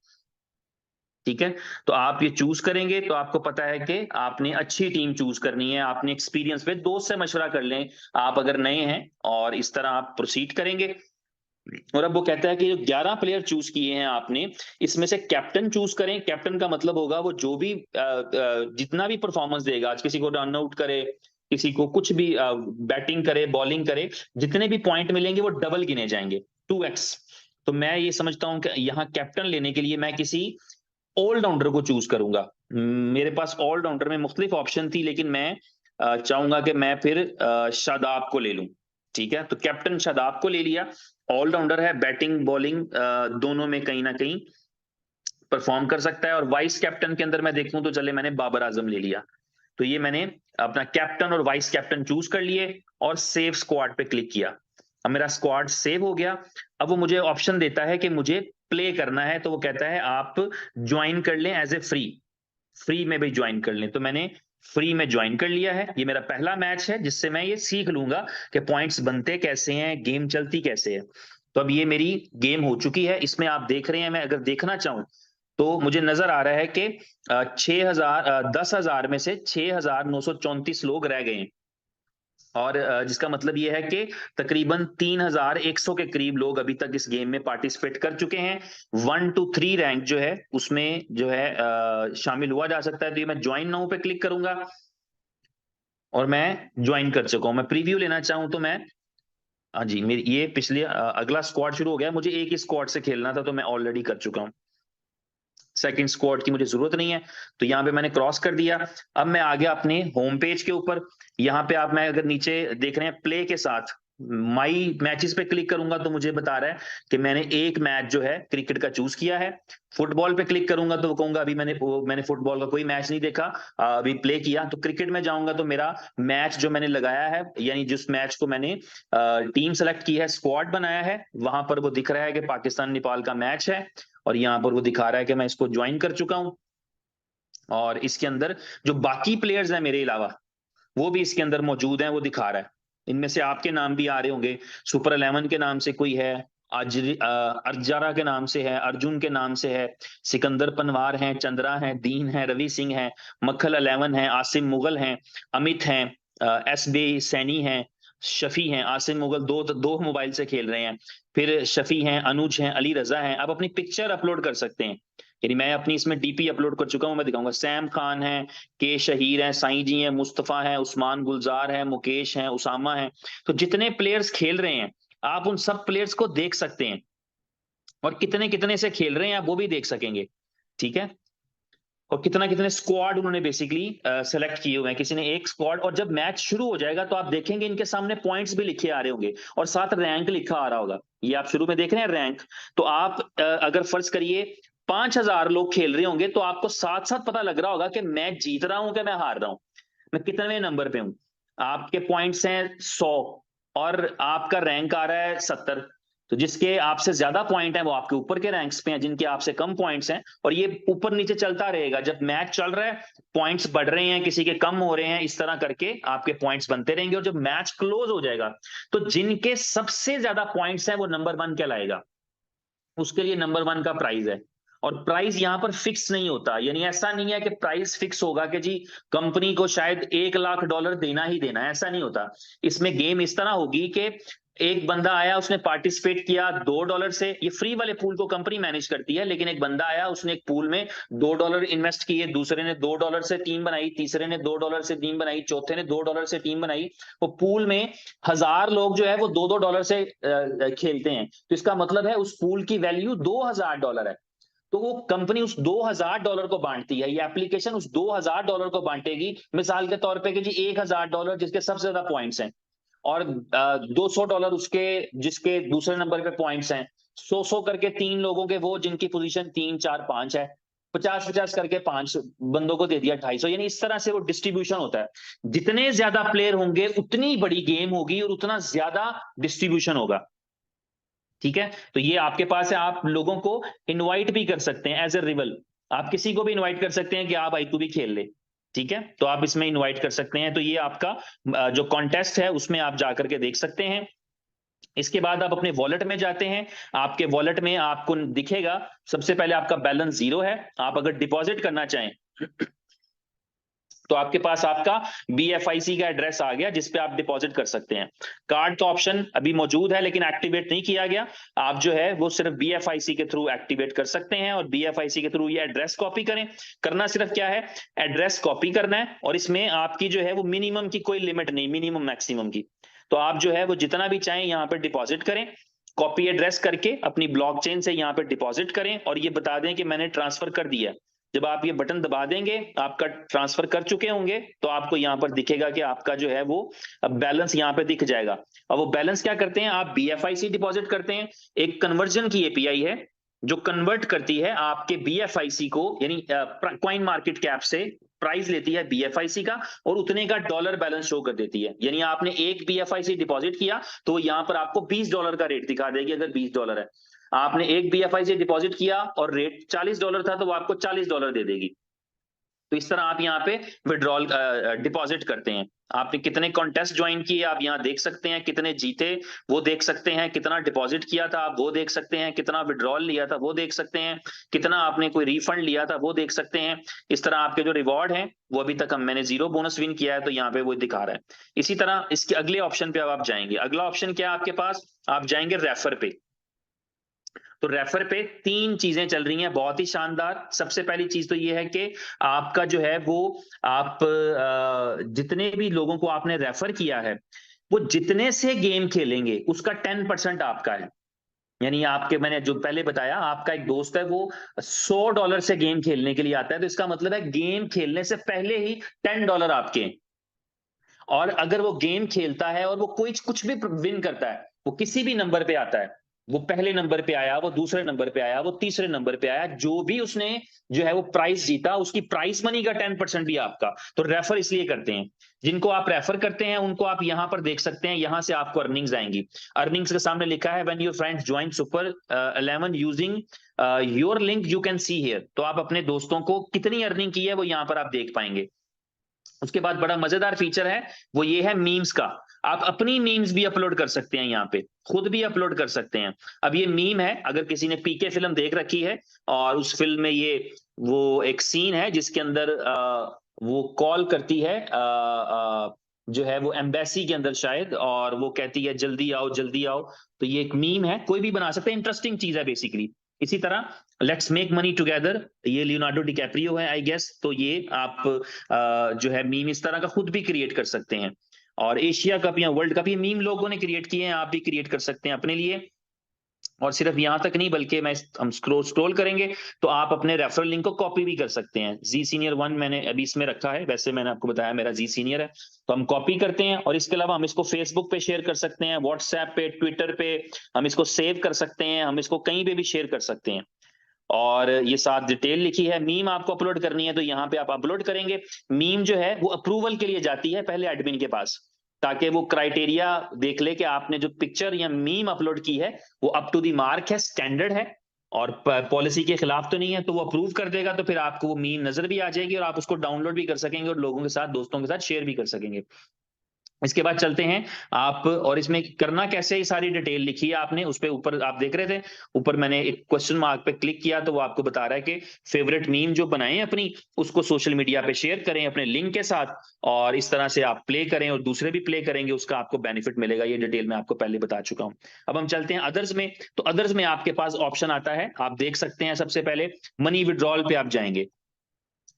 Speaker 1: ठीक है, तो आप ये चूज करेंगे तो आपको पता है कि आपने अच्छी टीम चूज करनी है। आपने एक्सपीरियंस पे दोस्त से मशवरा कर लें, आप अगर नए हैं, और इस तरह आप प्रोसीड करेंगे। और अब वो कहता है कि जो 11 प्लेयर चूज किए हैं आपने, इसमें से कैप्टन चूज करें। कैप्टन का मतलब होगा वो जो भी जितना भी परफॉर्मेंस देगा, आज किसी को रन आउट करे, किसी को कुछ भी बैटिंग करे, बॉलिंग करे, जितने भी पॉइंट मिलेंगे वो डबल गिने जाएंगे, 2x। तो मैं ये समझता हूं कि यहाँ कैप्टन लेने के लिए मैं किसी ऑलराउंडर को चूज करूंगा। मेरे पास ऑलराउंडर में मुख्तलिफ ऑप्शन थी, लेकिन मैं चाहूंगा कि मैं फिर शादाब को ले लूं। ठीक है, तो कैप्टन शादाब को ले लिया। ऑलराउंडर है, बैटिंग बॉलिंग दोनों में कहीं ना कहीं परफॉर्म कर सकता है। और वाइस कैप्टन के अंदर मैं देखूं तो चले, मैंने बाबर आजम ले लिया। तो ये मैंने अपना कैप्टन और वाइस कैप्टन चूज कर लिए और सेव स्क्वाड पे क्लिक किया। अब मेरा स्क्वाड सेव हो गया। अब वो मुझे ऑप्शन देता है कि मुझे प्ले करना है, तो वो कहता है आप ज्वाइन कर लें एज ए फ्री, फ्री में भी ज्वाइन कर लें। तो मैंने फ्री में ज्वाइन कर लिया है। ये मेरा पहला मैच है जिससे मैं ये सीख लूंगा कि पॉइंट्स बनते कैसे हैं, गेम चलती कैसे है। तो अब ये मेरी गेम हो चुकी है। इसमें आप देख रहे हैं, मैं अगर देखना चाहूं तो मुझे नजर आ रहा है कि 6,000 10,000 में से 6,934 लोग रह गए हैं। और जिसका मतलब ये है कि तकरीबन 3,100 के करीब लोग अभी तक इस गेम में पार्टिसिपेट कर चुके हैं। 1 to 3 रैंक जो है उसमें जो है शामिल हुआ जा सकता है। तो ये मैं ज्वाइन नाउ पे क्लिक करूंगा और मैं ज्वाइन कर चुका हूं। मैं प्रीव्यू लेना चाहूं तो मैं, हाँ जी, मेरी ये पिछले अगला स्क्वाड शुरू हो गया। मुझे एक ही स्क्वाड से खेलना था, तो मैं ऑलरेडी कर चुका हूं। सेकंड स्क्वाड की मुझे जरूरत नहीं है, तो यहाँ पे मैंने क्रॉस कर दिया। अब मैं आ गया अपने होम पेज के ऊपर। यहाँ पे आप, मैं अगर नीचे देख रहे हैं प्ले के साथ माई मैचेस पे क्लिक करूंगा तो मुझे बता रहा है कि मैंने एक मैच जो है क्रिकेट का चूज किया है। फुटबॉल पे क्लिक करूंगा तो वो कहूंगा अभी मैंने फुटबॉल का कोई मैच नहीं देखा, अभी प्ले किया। तो क्रिकेट में जाऊंगा तो मेरा मैच जो मैंने लगाया है, यानी जिस मैच को मैंने टीम सेलेक्ट की है, स्क्वाड बनाया है, वहां पर वो दिख रहा है कि पाकिस्तान नेपाल का मैच है। और यहाँ पर वो दिखा रहा है कि मैं इसको ज्वाइन कर चुका हूं। और इसके अंदर जो बाकी प्लेयर्स हैं मेरे अलावा, वो भी इसके अंदर मौजूद हैं, वो दिखा रहा है। इनमें से आपके नाम भी आ रहे होंगे। सुपर 11 के नाम से कोई है, अर्जारा के नाम से है, अर्जुन के नाम से है, सिकंदर पनवार हैं, चंद्रा हैं, दीन है, रवि सिंह है, मक्खल 11 है, आसिम मुगल हैं, अमित हैं, एस बी सैनी हैं, शफी हैं। आसिम मुगल दो दो मोबाइल से खेल रहे हैं। फिर शफी हैं, अनुज हैं, अली रजा हैं। आप अपनी पिक्चर अपलोड कर सकते हैं, यानी मैं अपनी इसमें डीपी अपलोड कर चुका हूं, मैं दिखाऊंगा। सैम खान है, के शहीर हैं, साईं जी हैं, मुस्तफा है, उस्मान गुलजार है, मुकेश है, उसामा है। तो जितने प्लेयर्स खेल रहे हैं, आप उन सब प्लेयर्स को देख सकते हैं, और कितने कितने से खेल रहे हैं आप वो भी देख सकेंगे। ठीक है, और कितना कितने स्क्वाड उन्होंने बेसिकली सेलेक्ट किए हुए हैं, किसी ने एक स्क्वाड। और जब मैच शुरू हो जाएगा तो आप देखेंगे इनके सामने पॉइंट्स भी लिखे आ रहे होंगे, और साथ रैंक लिखा आ रहा होगा। ये आप शुरू में देख रहे हैं रैंक। तो आप अगर फर्ज करिए 5,000 लोग खेल रहे होंगे, तो आपको साथ साथ पता लग रहा होगा कि मैं जीत रहा हूं कि मैं हार रहा हूं, मैं कितने नंबर पे हूं। आपके पॉइंट्स हैं 100 और आपका रैंक आ रहा है 70। तो जिसके आपसे ज्यादा पॉइंट है वो आपके ऊपर के रैंक्स पे हैं, जिनके आपसे कम पॉइंट्स हैं, और ये ऊपर नीचे चलता रहेगा। जब मैच चल रहा है पॉइंट्स बढ़ रहे हैं, किसी के कम हो रहे हैं, इस तरह करके आपके पॉइंट्स बनते रहेंगे। और जब मैच क्लोज हो जाएगा तो जिनके सबसे ज्यादा पॉइंट्स हैं वो नंबर 1 कहलाएगा, उसके लिए नंबर 1 का प्राइज है। और प्राइस यहां पर फिक्स नहीं होता, यानी ऐसा नहीं है कि प्राइस फिक्स होगा कि जी कंपनी को शायद $1 लाख देना ही देना है, ऐसा नहीं होता। इसमें गेम इस तरह होगी कि एक बंदा आया, उसने पार्टिसिपेट किया $2 से, ये फ्री वाले पूल को कंपनी मैनेज करती है, लेकिन एक बंदा आया, उसने एक पूल में $2 इन्वेस्ट किए, दूसरे ने $2 से टीम बनाई, तीसरे ने $2 से टीम बनाई, चौथे ने $2 से टीम बनाई। वो पूल में 1,000 लोग जो है वो $2 से खेलते हैं, तो इसका मतलब है उस पूल की वैल्यू $2,000 है। तो वो कंपनी उस $2,000 को बांटती है, ये एप्लीकेशन उस $2,000 को बांटेगी। मिसाल के तौर पे कि जी $1,000 जिसके सबसे ज्यादा पॉइंट्स हैं, और $200 उसके जिसके दूसरे नंबर पे पॉइंट्स हैं, 100 करके 3 लोगों के वो जिनकी पोजीशन 3 4 5 है। 50-50 करके 5 बंदों को दे दिया 250, यानी इस तरह से वो डिस्ट्रीब्यूशन होता है। जितने ज्यादा प्लेयर होंगे उतनी बड़ी गेम होगी और उतना ज्यादा डिस्ट्रीब्यूशन होगा। ठीक है, तो ये आपके पास है, आप लोगों को इनवाइट भी कर सकते हैं एज ए रिवल। आप किसी को भी इनवाइट कर सकते हैं कि आप भाई तू भी खेल ले। ठीक है, तो आप इसमें इनवाइट कर सकते हैं। तो ये आपका जो कॉन्टेस्ट है उसमें आप जाकर के देख सकते हैं। इसके बाद आप अपने वॉलेट में जाते हैं। आपके वॉलेट में आपको दिखेगा, सबसे पहले आपका बैलेंस 0 है। आप अगर डिपॉजिट करना चाहें तो आपके पास आपका BFIC का एड्रेस आ गया जिस पे आप डिपॉजिट कर सकते हैं। कार्ड का ऑप्शन अभी मौजूद है लेकिन एक्टिवेट नहीं किया गया। आप जो है वो सिर्फ BFIC के थ्रू एक्टिवेट कर सकते हैं और BFIC के थ्रू ये एड्रेस कॉपी करें। करना सिर्फ क्या है, एड्रेस कॉपी करना है और इसमें आपकी जो है वो मिनिमम की कोई लिमिट नहीं, मिनिमम मैक्सिमम की। तो आप जो है वो जितना भी चाहें यहाँ पे डिपॉजिट करें। कॉपी एड्रेस करके अपनी ब्लॉकचेन से यहाँ पे डिपॉजिट करें और ये बता दें कि मैंने ट्रांसफर कर दिया। जब आप ये बटन दबा देंगे, आपका ट्रांसफर कर चुके होंगे, तो आपको यहाँ पर दिखेगा कि आपका जो है वो बैलेंस यहाँ पे दिख जाएगा। और वो बैलेंस क्या करते हैं, आप BFIC डिपॉजिट करते हैं। एक कन्वर्जन की API है जो कन्वर्ट करती है आपके BFIC को, यानी कॉइन मार्केट कैप से प्राइस लेती है BFIC का और उतने का डॉलर बैलेंस शो कर देती है। यानी आपने एक BFIC डिपॉजिट किया तो यहाँ पर आपको $20 का रेट दिखा देगी अगर $20 है। आपने एक BFIC डिपॉजिट किया और रेट $40 था तो वो आपको $40 दे देगी। तो इस तरह आप यहाँ पे विड्रॉल डिपॉजिट करते हैं। आपने कितने कॉन्टेस्ट ज्वाइन किए आप यहाँ देख सकते हैं, कितने जीते वो देख सकते हैं, कितना डिपॉजिट किया था आप वो देख सकते हैं, कितना विड्रॉल लिया था वो देख सकते हैं, कितना आपने कोई रिफंड लिया था वो देख सकते हैं। इस तरह आपके जो रिवॉर्ड है वो अभी तक मैंने 0 बोनस विन किया है तो यहाँ पे वो दिखा रहा है। इसी तरह इसके अगले ऑप्शन पे अब आप जाएंगे। अगला ऑप्शन क्या है आपके पास, आप जाएंगे रेफर पे। तो रेफर पे 3 चीजें चल रही हैं बहुत ही शानदार। सबसे पहली चीज तो ये है कि आपका जो है वो आप जितने भी लोगों को आपने रेफर किया है वो जितने से गेम खेलेंगे उसका 10% आपका है। यानी आपके, मैंने जो पहले बताया, आपका एक दोस्त है वो $100 से गेम खेलने के लिए आता है तो इसका मतलब है गेम खेलने से पहले ही $10 आपके हैं। और अगर वो गेम खेलता है और वो कोई कुछ भी विन करता है, वो किसी भी नंबर पे आता है, वो पहले नंबर पे आया, वो दूसरे नंबर पे आया, वो तीसरे नंबर पे आया, जो भी उसने जो है वो प्राइस जीता उसकी प्राइस मनी का 10% भी आपका। तो रेफर इसलिए करते हैं, जिनको आप रेफर करते हैं उनको आप यहां पर देख सकते हैं, यहां से आपको अर्निंग्स आएंगी। अर्निंग्स के सामने लिखा है when your friends join super 11 using your link you can see here. तो आप अपने दोस्तों को कितनी अर्निंग की है वो यहां पर आप देख पाएंगे। उसके बाद बड़ा मजेदार फीचर है वो ये है मीम्स का। आप अपनी मीम्स भी अपलोड कर सकते हैं, यहाँ पे खुद भी अपलोड कर सकते हैं। अब ये मीम है, अगर किसी ने PK फिल्म देख रखी है और उस फिल्म में ये वो एक सीन है जिसके अंदर वो कॉल करती है जो है वो एम्बेसी के अंदर शायद, और वो कहती है जल्दी आओ जल्दी आओ। तो ये एक मीम है, कोई भी बना सकता है, इंटरेस्टिंग चीज है बेसिकली। इसी तरह लेट्स मेक मनी टुगेदर, ये लियोनार्डो डिकैप्रियो है आई गेस। तो ये आप जो है मीम इस तरह का खुद भी क्रिएट कर सकते हैं। और एशिया कप या वर्ल्ड कप ये मीम लोगों ने क्रिएट किए हैं, आप भी क्रिएट कर सकते हैं अपने लिए। और सिर्फ यहां तक नहीं बल्कि हम स्क्रॉल करेंगे तो आप अपने रेफरल लिंक को कॉपी भी कर सकते हैं। जी सीनियर 1 मैंने अभी इसमें रखा है, वैसे मैंने आपको बताया मेरा जी सीनियर है। तो हम कॉपी करते हैं और इसके अलावा हम इसको फेसबुक पे शेयर कर सकते हैं, व्हाट्सएप पे, ट्विटर पे हम इसको सेव कर सकते हैं, हम इसको कहीं पे भी शेयर कर सकते हैं। और ये साथ डिटेल लिखी है, मीम आपको अपलोड करनी है तो यहाँ पे आप अपलोड करेंगे। मीम जो है वो अप्रूवल के लिए जाती है पहले एडमिन के पास, ताकि वो क्राइटेरिया देख ले कि आपने जो पिक्चर या मीम अपलोड की है वो अप टू दी मार्क है, स्टैंडर्ड है और पॉलिसी के खिलाफ तो नहीं है। तो वो अप्रूव कर देगा तो फिर आपको वो मीम नजर भी आ जाएगी और आप उसको डाउनलोड भी कर सकेंगे और लोगों के साथ, दोस्तों के साथ शेयर भी कर सकेंगे। इसके बाद चलते हैं आप, और इसमें करना कैसे, ये सारी डिटेल लिखी है आपने उस पे, ऊपर आप देख रहे थे ऊपर मैंने एक क्वेश्चन मार्क पे क्लिक किया तो वो आपको बता रहा है कि फेवरेट मीम जो बनाए अपनी उसको सोशल मीडिया पे शेयर करें अपने लिंक के साथ, और इस तरह से आप प्ले करें और दूसरे भी प्ले करेंगे, उसका आपको बेनिफिट मिलेगा। ये डिटेल मैं आपको पहले बता चुका हूं। अब हम चलते हैं अदर्स में। तो अदर्स में आपके पास ऑप्शन आता है, आप देख सकते हैं सबसे पहले मनी विड्रॉल पे आप जाएंगे।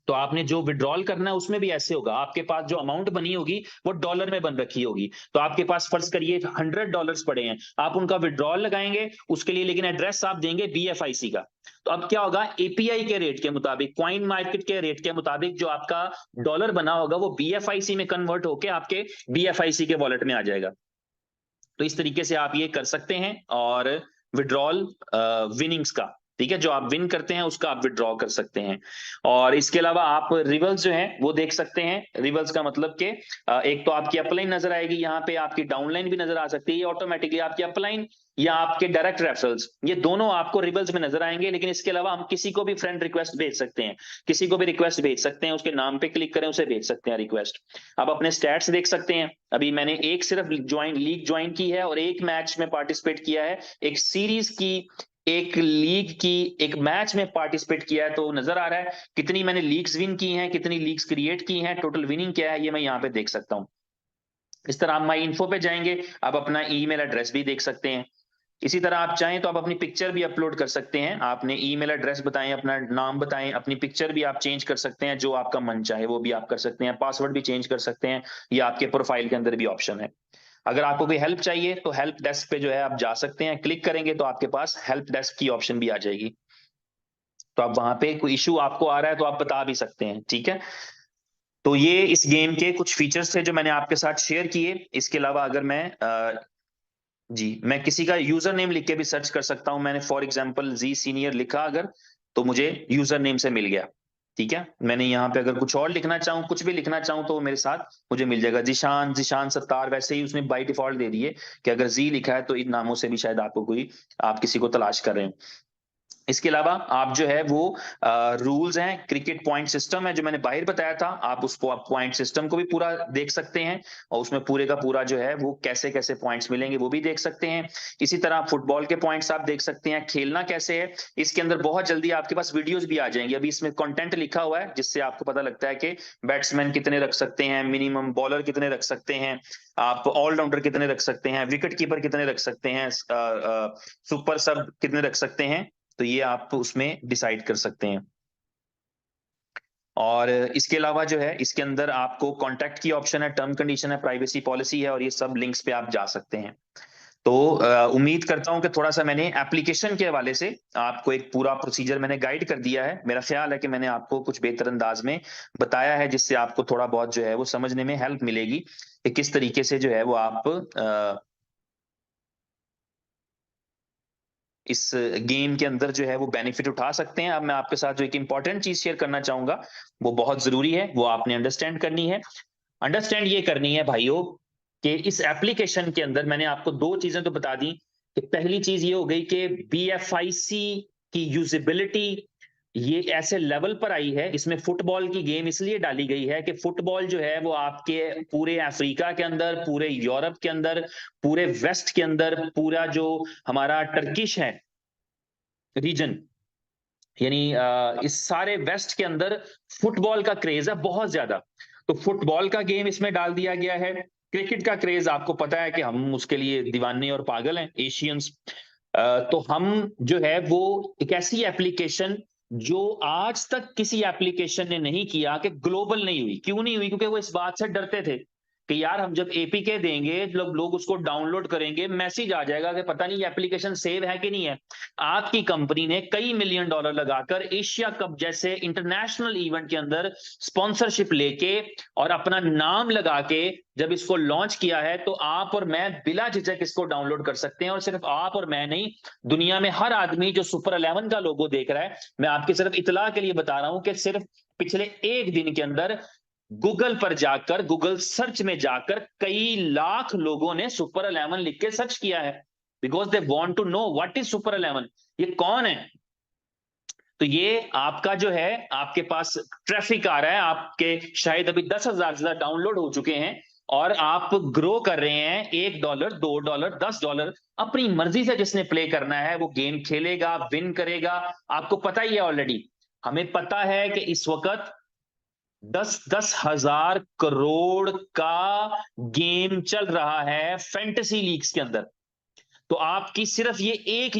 Speaker 1: तो आपने जो विड्रॉल करना है उसमें भी ऐसे होगा, आपके पास जो अमाउंट बनी होगी वो डॉलर में बन रखी होगी। तो आपके पास फर्ज करिए $100 पड़े हैं, आप उनका विड्रॉल लगाएंगे उसके लिए, लेकिन एड्रेस आप देंगे BFIC का। तो अब क्या होगा, API के रेट के मुताबिक, कॉइन मार्केट के रेट के मुताबिक जो आपका डॉलर बना होगा वो BFIC में कन्वर्ट होकर आपके BFIC के वॉलेट में आ जाएगा। तो इस तरीके से आप ये कर सकते हैं और विड्रॉल विनिंग्स का ठीक है, जो आप विन करते हैं उसका आप विड्रॉ कर सकते हैं। और इसके अलावा आप रिवल्स जो है वो देख सकते हैं। रिवल्स का मतलब कि एक तो आपकी अपलाइन नजर आएगी, यहाँ पे आपकी डाउनलाइन भी नजर आ सकती है, ऑटोमेटिकली आपकी अपलाइन या आपके डायरेक्ट रेफरल्स, ये दोनों आपको रिवल्स में नजर आएंगे। लेकिन इसके अलावा हम किसी को भी फ्रेंड रिक्वेस्ट भेज सकते हैं, किसी को भी रिक्वेस्ट भेज सकते हैं, उसके नाम पे क्लिक करें उसे भेज सकते हैं रिक्वेस्ट। आप अपने स्टैट्स देख सकते हैं, अभी मैंने एक सिर्फ लीग ज्वाइन की है और एक मैच में पार्टिसिपेट किया है, एक सीरीज की, एक लीग की, एक मैच में पार्टिसिपेट किया है, तो नजर आ रहा है कितनी मैंने लीग्स विन की हैं, कितनी लीग्स क्रिएट की हैं, टोटल विनिंग क्या है, ये मैं यहाँ पे देख सकता हूँ। इस तरह आप माई इन्फो पे जाएंगे, आप अपना ईमेल एड्रेस भी देख सकते हैं। इसी तरह आप चाहें तो आप अपनी पिक्चर भी अपलोड कर सकते हैं, आपने ईमेल एड्रेस बताएं, अपना नाम बताएं, अपनी पिक्चर भी आप चेंज कर सकते हैं, जो आपका मन चाहे वो भी आप कर सकते हैं, पासवर्ड भी चेंज कर सकते हैं, ये आपके प्रोफाइल के अंदर भी ऑप्शन है। अगर आपको कोई हेल्प चाहिए तो हेल्प डेस्क पे जो है आप जा सकते हैं, क्लिक करेंगे तो आपके पास हेल्प डेस्क की ऑप्शन भी आ जाएगी, तो आप वहां पे कोई इशू आपको आ रहा है तो आप बता भी सकते हैं, ठीक है। तो ये इस गेम के कुछ फीचर्स थे जो मैंने आपके साथ शेयर किए। इसके अलावा अगर जी मैं किसी का यूजर नेम लिख के भी सर्च कर सकता हूं, मैंने फॉर एग्जांपल जी सीनियर लिखा अगर, तो मुझे यूजर नेम से मिल गया, ठीक है। मैंने यहाँ पे अगर कुछ और लिखना चाहूँ, कुछ भी लिखना चाहूँ, तो मेरे साथ मुझे मिल जाएगा, जिशान, जिशान सत्तार, वैसे ही उसने बाय डिफॉल्ट दे दिए कि अगर जी लिखा है तो इन नामों से भी शायद आपको कोई, आप किसी को तलाश कर रहे हैं। इसके अलावा आप जो है वो रूल्स हैं, क्रिकेट पॉइंट सिस्टम है जो मैंने बाहर बताया था, आप उस पॉइंट सिस्टम को भी पूरा देख सकते हैं, और उसमें पूरे का पूरा जो है वो कैसे कैसे पॉइंट्स मिलेंगे वो भी देख सकते हैं। इसी तरह फुटबॉल के पॉइंट्स आप देख सकते हैं, खेलना कैसे है, इसके अंदर बहुत जल्दी आपके पास वीडियोस भी आ जाएंगे, अभी इसमें कंटेंट लिखा हुआ है जिससे आपको पता लगता है कि बैट्समैन कितने रख सकते हैं, मिनिमम बॉलर कितने रख सकते हैं, आप ऑलराउंडर कितने रख सकते हैं, विकेट कीपर कितने रख सकते हैं, सुपर सब कितने रख सकते हैं, तो ये आप उसमें डिसाइड कर सकते हैं। और इसके अलावा जो है इसके अंदर आपको कॉन्टैक्ट की ऑप्शन है, टर्म कंडीशन है, प्राइवेसी पॉलिसी है, और ये सब लिंक्स पे आप जा सकते हैं। तो उम्मीद करता हूं कि थोड़ा सा मैंने एप्लीकेशन के हवाले से आपको एक पूरा प्रोसीजर मैंने गाइड कर दिया है, मेरा ख्याल है कि मैंने आपको कुछ बेहतर अंदाज में बताया है, जिससे आपको थोड़ा बहुत जो है वो समझने में हेल्प मिलेगी कि किस तरीके से जो है वो आप इस गेम के अंदर जो है वो बेनिफिट उठा सकते हैं। अब मैं आपके साथ जो एक इंपॉर्टेंट चीज शेयर करना चाहूंगा, वो बहुत जरूरी है, वो आपने अंडरस्टैंड करनी है। अंडरस्टैंड ये करनी है भाइयों कि इस एप्लीकेशन के अंदर मैंने आपको दो चीजें तो बता दी, कि पहली चीज ये हो गई कि BFIC की यूजिबिलिटी ये ऐसे लेवल पर आई है, इसमें फुटबॉल की गेम इसलिए डाली गई है कि फुटबॉल जो है वो आपके पूरे अफ्रीका के अंदर, पूरे यूरोप के अंदर, पूरे वेस्ट के अंदर, पूरा जो हमारा टर्किश है रीजन, यानी इस सारे वेस्ट के अंदर फुटबॉल का क्रेज है बहुत ज्यादा, तो फुटबॉल का गेम इसमें डाल दिया गया है। क्रिकेट का क्रेज आपको पता है कि हम उसके लिए दीवाने और पागल हैं एशियंस, तो हम जो है वो एक ऐसी एप्लीकेशन जो आज तक किसी एप्लीकेशन ने नहीं किया कि ग्लोबल नहीं हुई, क्यों नहीं हुई, क्योंकि वो इस बात से डरते थे कि यार हम जब एपीके देंगे, जब लोग उसको डाउनलोड करेंगे, मैसेज आ जाएगा कि पता नहीं एप्लीकेशन सेव है कि नहीं है। आपकी कंपनी ने कई मिलियन डॉलर लगाकर एशिया कप जैसे इंटरनेशनल इवेंट के अंदर स्पॉन्सरशिप लेके और अपना नाम लगा के जब इसको लॉन्च किया है, तो आप और मैं बिला झिझक इसको डाउनलोड कर सकते हैं, और सिर्फ आप और मैं नहीं, दुनिया में हर आदमी जो सुपर 11 का लोगो देख रहा है, मैं आपकी सिर्फ इतला के लिए बता रहा हूं कि सिर्फ पिछले एक दिन के अंदर गूगल पर जाकर, गूगल सर्च में जाकर कई लाख लोगों ने सुपर 11 लिख के सर्च किया है, because they want to know what is super 11, ये कौन है। तो ये आपका जो है आपके पास ट्रैफिक आ रहा है, आपके शायद अभी 10,000 से ज्यादा डाउनलोड हो चुके हैं, और आप ग्रो कर रहे हैं, $1, $2, $10, अपनी मर्जी से जिसने प्ले करना है वो गेम खेलेगा, विन करेगा। आपको पता ही है ऑलरेडी, हमें पता है कि इस वक्त 10,000 करोड़ का गेम चल रहा है फैंटेसी लीग्स के अंदर, तो आपकी सिर्फ ये एक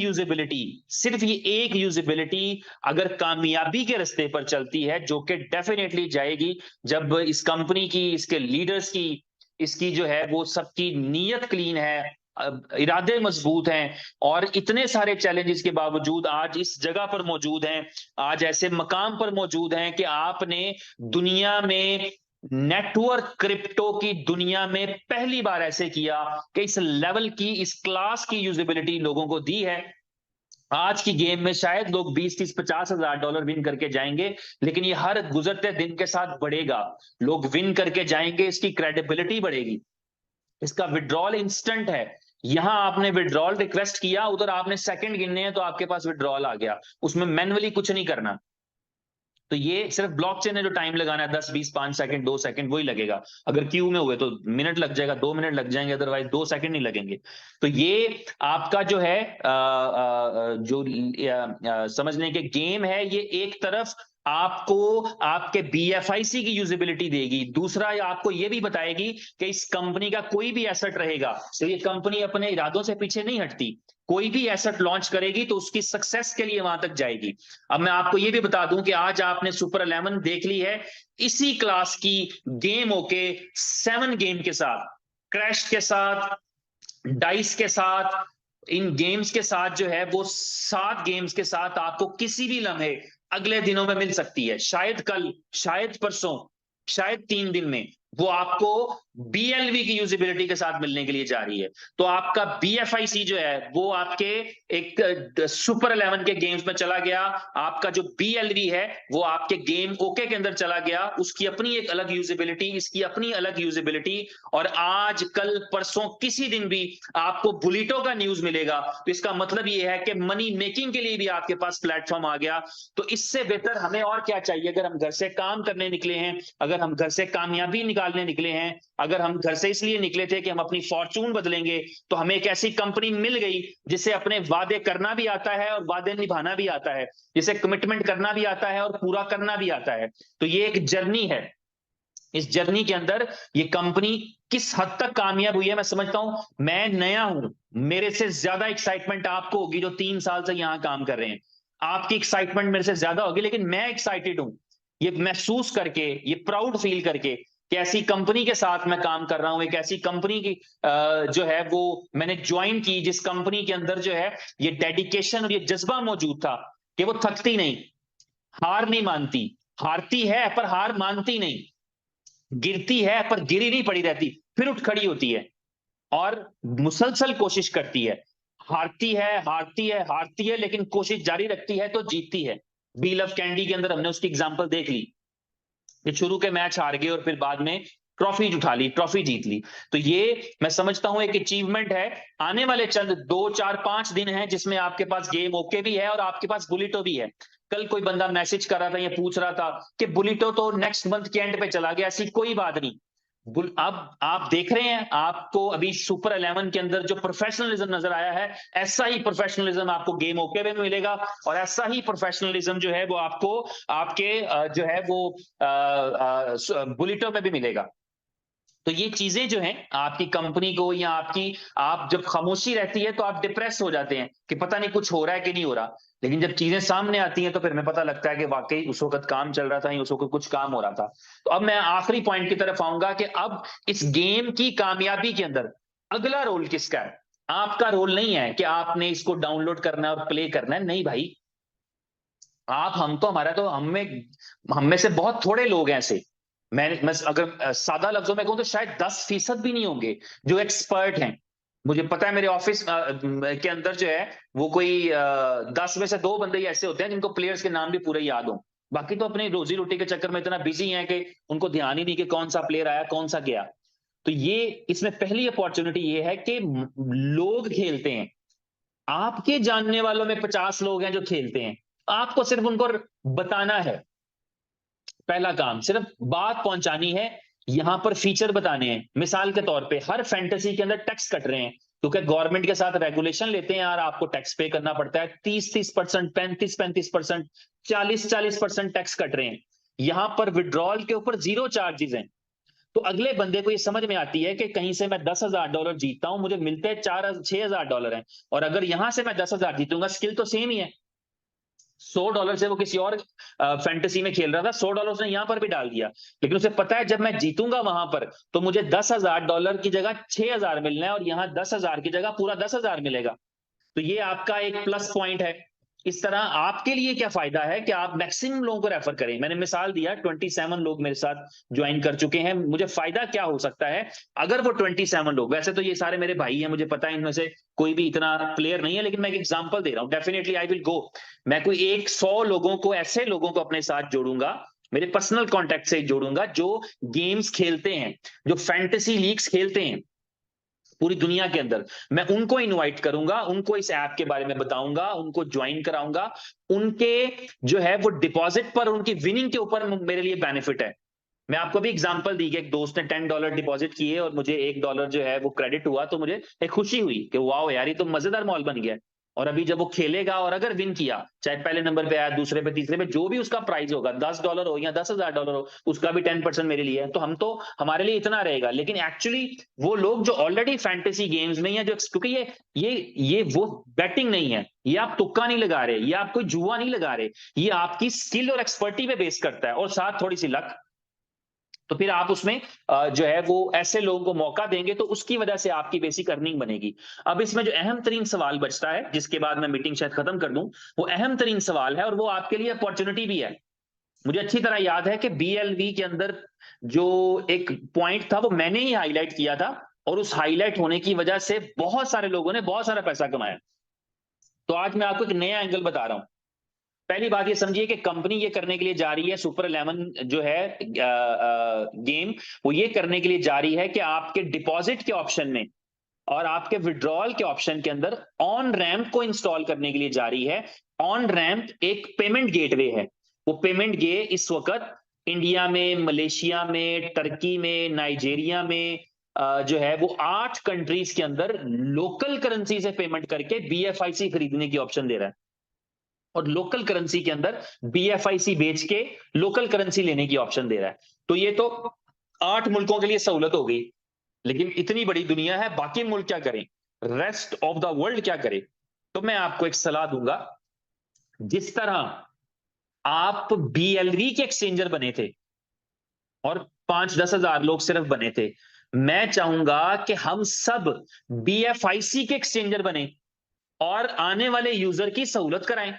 Speaker 1: यूजेबिलिटी अगर कामयाबी के रास्ते पर चलती है, जो कि डेफिनेटली जाएगी, जब इस कंपनी की, इसके लीडर्स की, इसकी जो है वो सबकी नीयत क्लीन है, इरादे मजबूत हैं, और इतने सारे चैलेंजेस के बावजूद आज इस जगह पर मौजूद हैं, आज ऐसे मकाम पर मौजूद हैं कि आपने दुनिया में, नेटवर्क क्रिप्टो की दुनिया में पहली बार ऐसे किया कि इस लेवल की, इस क्लास की यूजिबिलिटी लोगों को दी है, आज की गेम में शायद लोग 20, 30, 50 हजार डॉलर विन करके जाएंगे, लेकिन ये हर गुजरते दिन के साथ बढ़ेगा। लोग विन करके जाएंगे, इसकी क्रेडिबिलिटी बढ़ेगी, इसका विड्रॉल इंस्टेंट है। यहां आपने विड्रॉल रिक्वेस्ट किया, उधर आपने सेकंड गिनने हैं तो आपके पास विड्रॉल आ गया, उसमें मैन्युअली कुछ नहीं करना। तो ये सिर्फ ब्लॉकचेन है जो टाइम लगाना है, 10, 20, 5 सेकंड, 2 सेकंड वही लगेगा। अगर क्यू में हुए तो मिनट लग जाएगा, 2 मिनट लग जाएंगे, अदरवाइज 2 सेकंड नहीं लगेंगे। तो ये आपका जो है जो समझने के गेम है, ये एक तरफ आपको आपके बीएफआईसी की यूजिबिलिटी देगी, दूसरा आपको ये भी बताएगी कि इस कंपनी का कोई भी एसेट रहेगा तो ये कंपनी अपने इरादों से पीछे नहीं हटती। कोई भी एसेट लॉन्च करेगी तो उसकी सक्सेस के लिए वहां तक जाएगी। अब मैं आपको ये भी बता दूं कि आज आपने सुपर 11 देख ली है, इसी क्लास की गेम होके 7 गेम के साथ, क्रैश के साथ, डाइस के साथ, इन गेम्स के साथ जो है वो 7 गेम्स के साथ आपको किसी भी लम्हे अगले दिनों में मिल सकती है, शायद कल, शायद परसों, शायद 3 दिन में वो आपको बीएलवी की यूजिबिलिटी के साथ मिलने के लिए जा रही है। तो आपका बीएफआईसी जो है वो आपके एक सुपर 11 के गेम्स में चला गया, आपका जो बीएलवी है वो आपके गेम ओके के अंदर चला गया, उसकी अपनी एक अलग यूजिबिलिटी, इसकी अपनी अलग यूजिबिलिटी। और आज कल परसों किसी दिन भी आपको बुलिटो का न्यूज मिलेगा, तो इसका मतलब ये है कि मनी मेकिंग के लिए भी आपके पास प्लेटफॉर्म आ गया। तो इससे बेहतर हमें और क्या चाहिए? अगर हम घर से काम करने निकले हैं, अगर हम घर से कामयाबी निकालने निकले हैं, अगर हम घर से इसलिए निकले थे कि हम अपनी फॉर्चून बदलेंगे, तो हमें एक ऐसी कंपनी मिल गई जिसे अपने वादे करना भी आता है और वादे निभाना भी आता है, जिसे कमिटमेंट करना भी आता है और पूरा करना भी आता है। तो ये एक जर्नी है, इस जर्नी के अंदर ये कंपनी किस हद तक कामयाब हुई है मैं समझता हूं। मैं नया हूं, मेरे से ज्यादा एक्साइटमेंट आपको होगी जो 3 साल से यहां काम कर रहे हैं, आपकी एक्साइटमेंट मेरे से ज्यादा होगी, लेकिन मैं एक्साइटेड हूं ये महसूस करके, ये प्राउड फील करके कि ऐसी कंपनी के साथ मैं काम कर रहा हूं, एक ऐसी कंपनी की जो है वो मैंने ज्वाइन की, जिस कंपनी के अंदर जो है ये डेडिकेशन और ये जज्बा मौजूद था कि वो थकती नहीं, हार नहीं मानती, हारती है पर हार मानती नहीं, गिरती है पर गिरी नहीं पड़ी रहती, फिर उठ खड़ी होती है और मुसलसल कोशिश करती है। हारती है, हारती है, हारती है, लेकिन कोशिश जारी रखती है तो जीतती है। बी लव कैंडी के अंदर हमने उसकी एग्जांपल देख ली कि शुरू के मैच हार गए और फिर बाद में ट्रॉफी उठा ली, ट्रॉफी जीत ली। तो ये मैं समझता हूं एक अचीवमेंट है। आने वाले चंद 2, 4, 5 दिन हैं जिसमें आपके पास गेम ओके भी है और आपके पास बुलेटो भी है। कल कोई बंदा मैसेज कर रहा था, ये पूछ रहा था कि बुलेटो तो नेक्स्ट मंथ के एंड पे चला गया, ऐसी कोई बात नहीं। अब आप देख रहे हैं, आपको अभी सुपर 11 के अंदर जो प्रोफेशनलिज्म नजर आया है, ऐसा ही प्रोफेशनलिज्म आपको गेम ओके में मिलेगा और ऐसा ही प्रोफेशनलिज्म जो है वो आपको आपके जो है वो बुलेटो में भी मिलेगा। तो ये चीजें जो हैं आपकी कंपनी को या आपकी, आप जब खामोशी रहती है तो आप डिप्रेस हो जाते हैं कि पता नहीं कुछ हो रहा है कि नहीं हो रहा, लेकिन जब चीजें सामने आती हैं तो फिर हमें पता लगता है कि वाकई उस वक्त काम चल रहा था या उस वक्त कुछ काम हो रहा था। तो अब मैं आखिरी पॉइंट की तरफ आऊंगा कि अब इस गेम की कामयाबी के अंदर अगला रोल किसका है? आपका रोल नहीं है कि आपने इसको डाउनलोड करना है और प्ले करना है, नहीं भाई। आप, हम तो, हमारा तो, हम में से बहुत थोड़े लोग हैं ऐसे, मैं अगर सादा लफ्जों में कहूं तो शायद 10% भी नहीं होंगे जो एक्सपर्ट हैं। मुझे पता है मेरे ऑफिस के अंदर जो है वो कोई 10 में से 2 बंदे ही ऐसे होते हैं जिनको प्लेयर्स के नाम भी पूरे याद हो, बाकी तो अपनी रोजी रोटी के चक्कर में इतना बिजी हैं कि उनको ध्यान ही नहीं कि कौन सा प्लेयर आया कौन सा गया। तो ये, इसमें पहली अपॉर्चुनिटी ये है कि लोग खेलते हैं, आपके जानने वालों में 50 लोग हैं जो खेलते हैं, आपको सिर्फ उनको बताना है। पहला काम सिर्फ बात पहुंचानी है, यहां पर फीचर बताने हैं। मिसाल के तौर पे हर फैंटेसी के अंदर टैक्स कट रहे हैं क्योंकि गवर्नमेंट के साथ रेगुलेशन लेते हैं यार, आपको टैक्स पे करना पड़ता है, 30-30%, 35-35%, 40-40% टैक्स कट रहे हैं। यहां पर विड्रॉल के ऊपर जीरो चार्जेस हैं। तो अगले बंदे को ये समझ में आती है कि कहीं से मैं $10,000 जीतता हूं, मुझे मिलते हैं 4-6 हजार डॉलर हैं, और अगर यहां से मैं 10,000 जीतूंगा, स्किल तो सेम ही है। $100 से वो किसी और फैंटेसी में खेल रहा था, $100 उसने यहां पर भी डाल दिया, लेकिन उसे पता है जब मैं जीतूंगा वहां पर तो मुझे $10,000 की जगह 6,000 मिलना है और यहां 10,000 की जगह पूरा 10,000 मिलेगा। तो ये आपका एक प्लस पॉइंट है। इस तरह आपके लिए क्या फायदा है कि आप मैक्सिमम लोगों को रेफर करें। मैंने मिसाल दिया 27 लोग मेरे साथ ज्वाइन कर चुके हैं, मुझे फायदा क्या हो सकता है अगर वो 27 लोग, वैसे तो ये सारे मेरे भाई हैं, मुझे पता है इनमें से कोई भी इतना प्लेयर नहीं है, लेकिन मैं एक एग्जांपल दे रहा हूं, डेफिनेटली आई विल गो। मैं कोई 100 लोगों को, ऐसे लोगों को अपने साथ जोड़ूंगा, मेरे पर्सनल कॉन्टेक्ट से जोड़ूंगा, जो गेम्स खेलते हैं, जो फैंटेसी लीग्स खेलते हैं पूरी दुनिया के अंदर। मैं उनको इनवाइट करूंगा, उनको इस ऐप के बारे में बताऊंगा, उनको ज्वाइन कराऊंगा। उनके जो है वो डिपॉजिट पर, उनकी विनिंग के ऊपर मेरे लिए बेनिफिट है। मैं आपको भी एग्जांपल दी कि एक दोस्त ने $10 डिपॉजिट किए और मुझे $1 जो है वो क्रेडिट हुआ, तो मुझे एक खुशी हुई कि वाह यार, ये तो मजेदार माहौल बन गया है। और अभी जब वो खेलेगा और अगर विन किया, चाहे पहले नंबर पे आया, दूसरे पे, तीसरे पे, जो भी उसका प्राइस होगा, $10 हो या $10,000 हो, उसका भी 10% मेरे लिए है, तो हम तो, हमारे लिए इतना रहेगा। लेकिन एक्चुअली वो लोग जो ऑलरेडी फैंटेसी गेम्स में, या जो, क्योंकि ये वो बेटिंग नहीं है, ये आप तुक्का नहीं लगा रहे, ये आप कोई जुआ नहीं लगा रहे, ये आपकी स्किल और एक्सपर्टी पे बेस करता है, और साथ थोड़ी सी लक। तो फिर आप उसमें जो है वो ऐसे लोगों को मौका देंगे, तो उसकी वजह से आपकी बेसिक अर्निंग बनेगी। अब इसमें जो अहम तरीन सवाल बचता है, जिसके बाद मैं मीटिंग शायद खत्म कर दूं, वो अहम तरीन सवाल है, और वो आपके लिए अपॉर्चुनिटी भी है। मुझे अच्छी तरह याद है कि BLV के अंदर जो एक पॉइंट था वो मैंने ही हाईलाइट किया था, और उस हाईलाइट होने की वजह से बहुत सारे लोगों ने बहुत सारा पैसा कमाया। तो आज मैं आपको एक नया एंगल बता रहा हूं। पहली बात ये समझिए कि कंपनी ये करने के लिए जा रही है, सुपर 11 जो है गेम, वो ये करने के लिए जा रही है कि आपके डिपॉजिट के ऑप्शन में और आपके विड्रॉल के ऑप्शन के अंदर ऑन रैम्प को इंस्टॉल करने के लिए जा रही है। ऑन रैम्प एक पेमेंट गेटवे है। वो पेमेंट गे इस वक्त इंडिया में, मलेशिया में, टर्की में, नाइजेरिया में, जो है वो 8 कंट्रीज के अंदर लोकल करेंसी से पेमेंट करके BFIC खरीदने की ऑप्शन दे रहा है, और लोकल करेंसी के अंदर BFIC बेच के लोकल करेंसी लेने की ऑप्शन दे रहा है। तो ये तो 8 मुल्कों के लिए सहूलत हो गई। लेकिन इतनी बड़ी दुनिया है, बाकी मुल्क क्या करें, रेस्ट ऑफ द वर्ल्ड क्या करे? तो मैं आपको एक सलाह दूंगा, जिस तरह आप BLV के एक्सचेंजर बने थे और 5-10 हजार लोग सिर्फ बने थे, मैं चाहूंगा कि हम सब BFIC के एक्सचेंजर बने और आने वाले यूजर की सहूलत कराएं।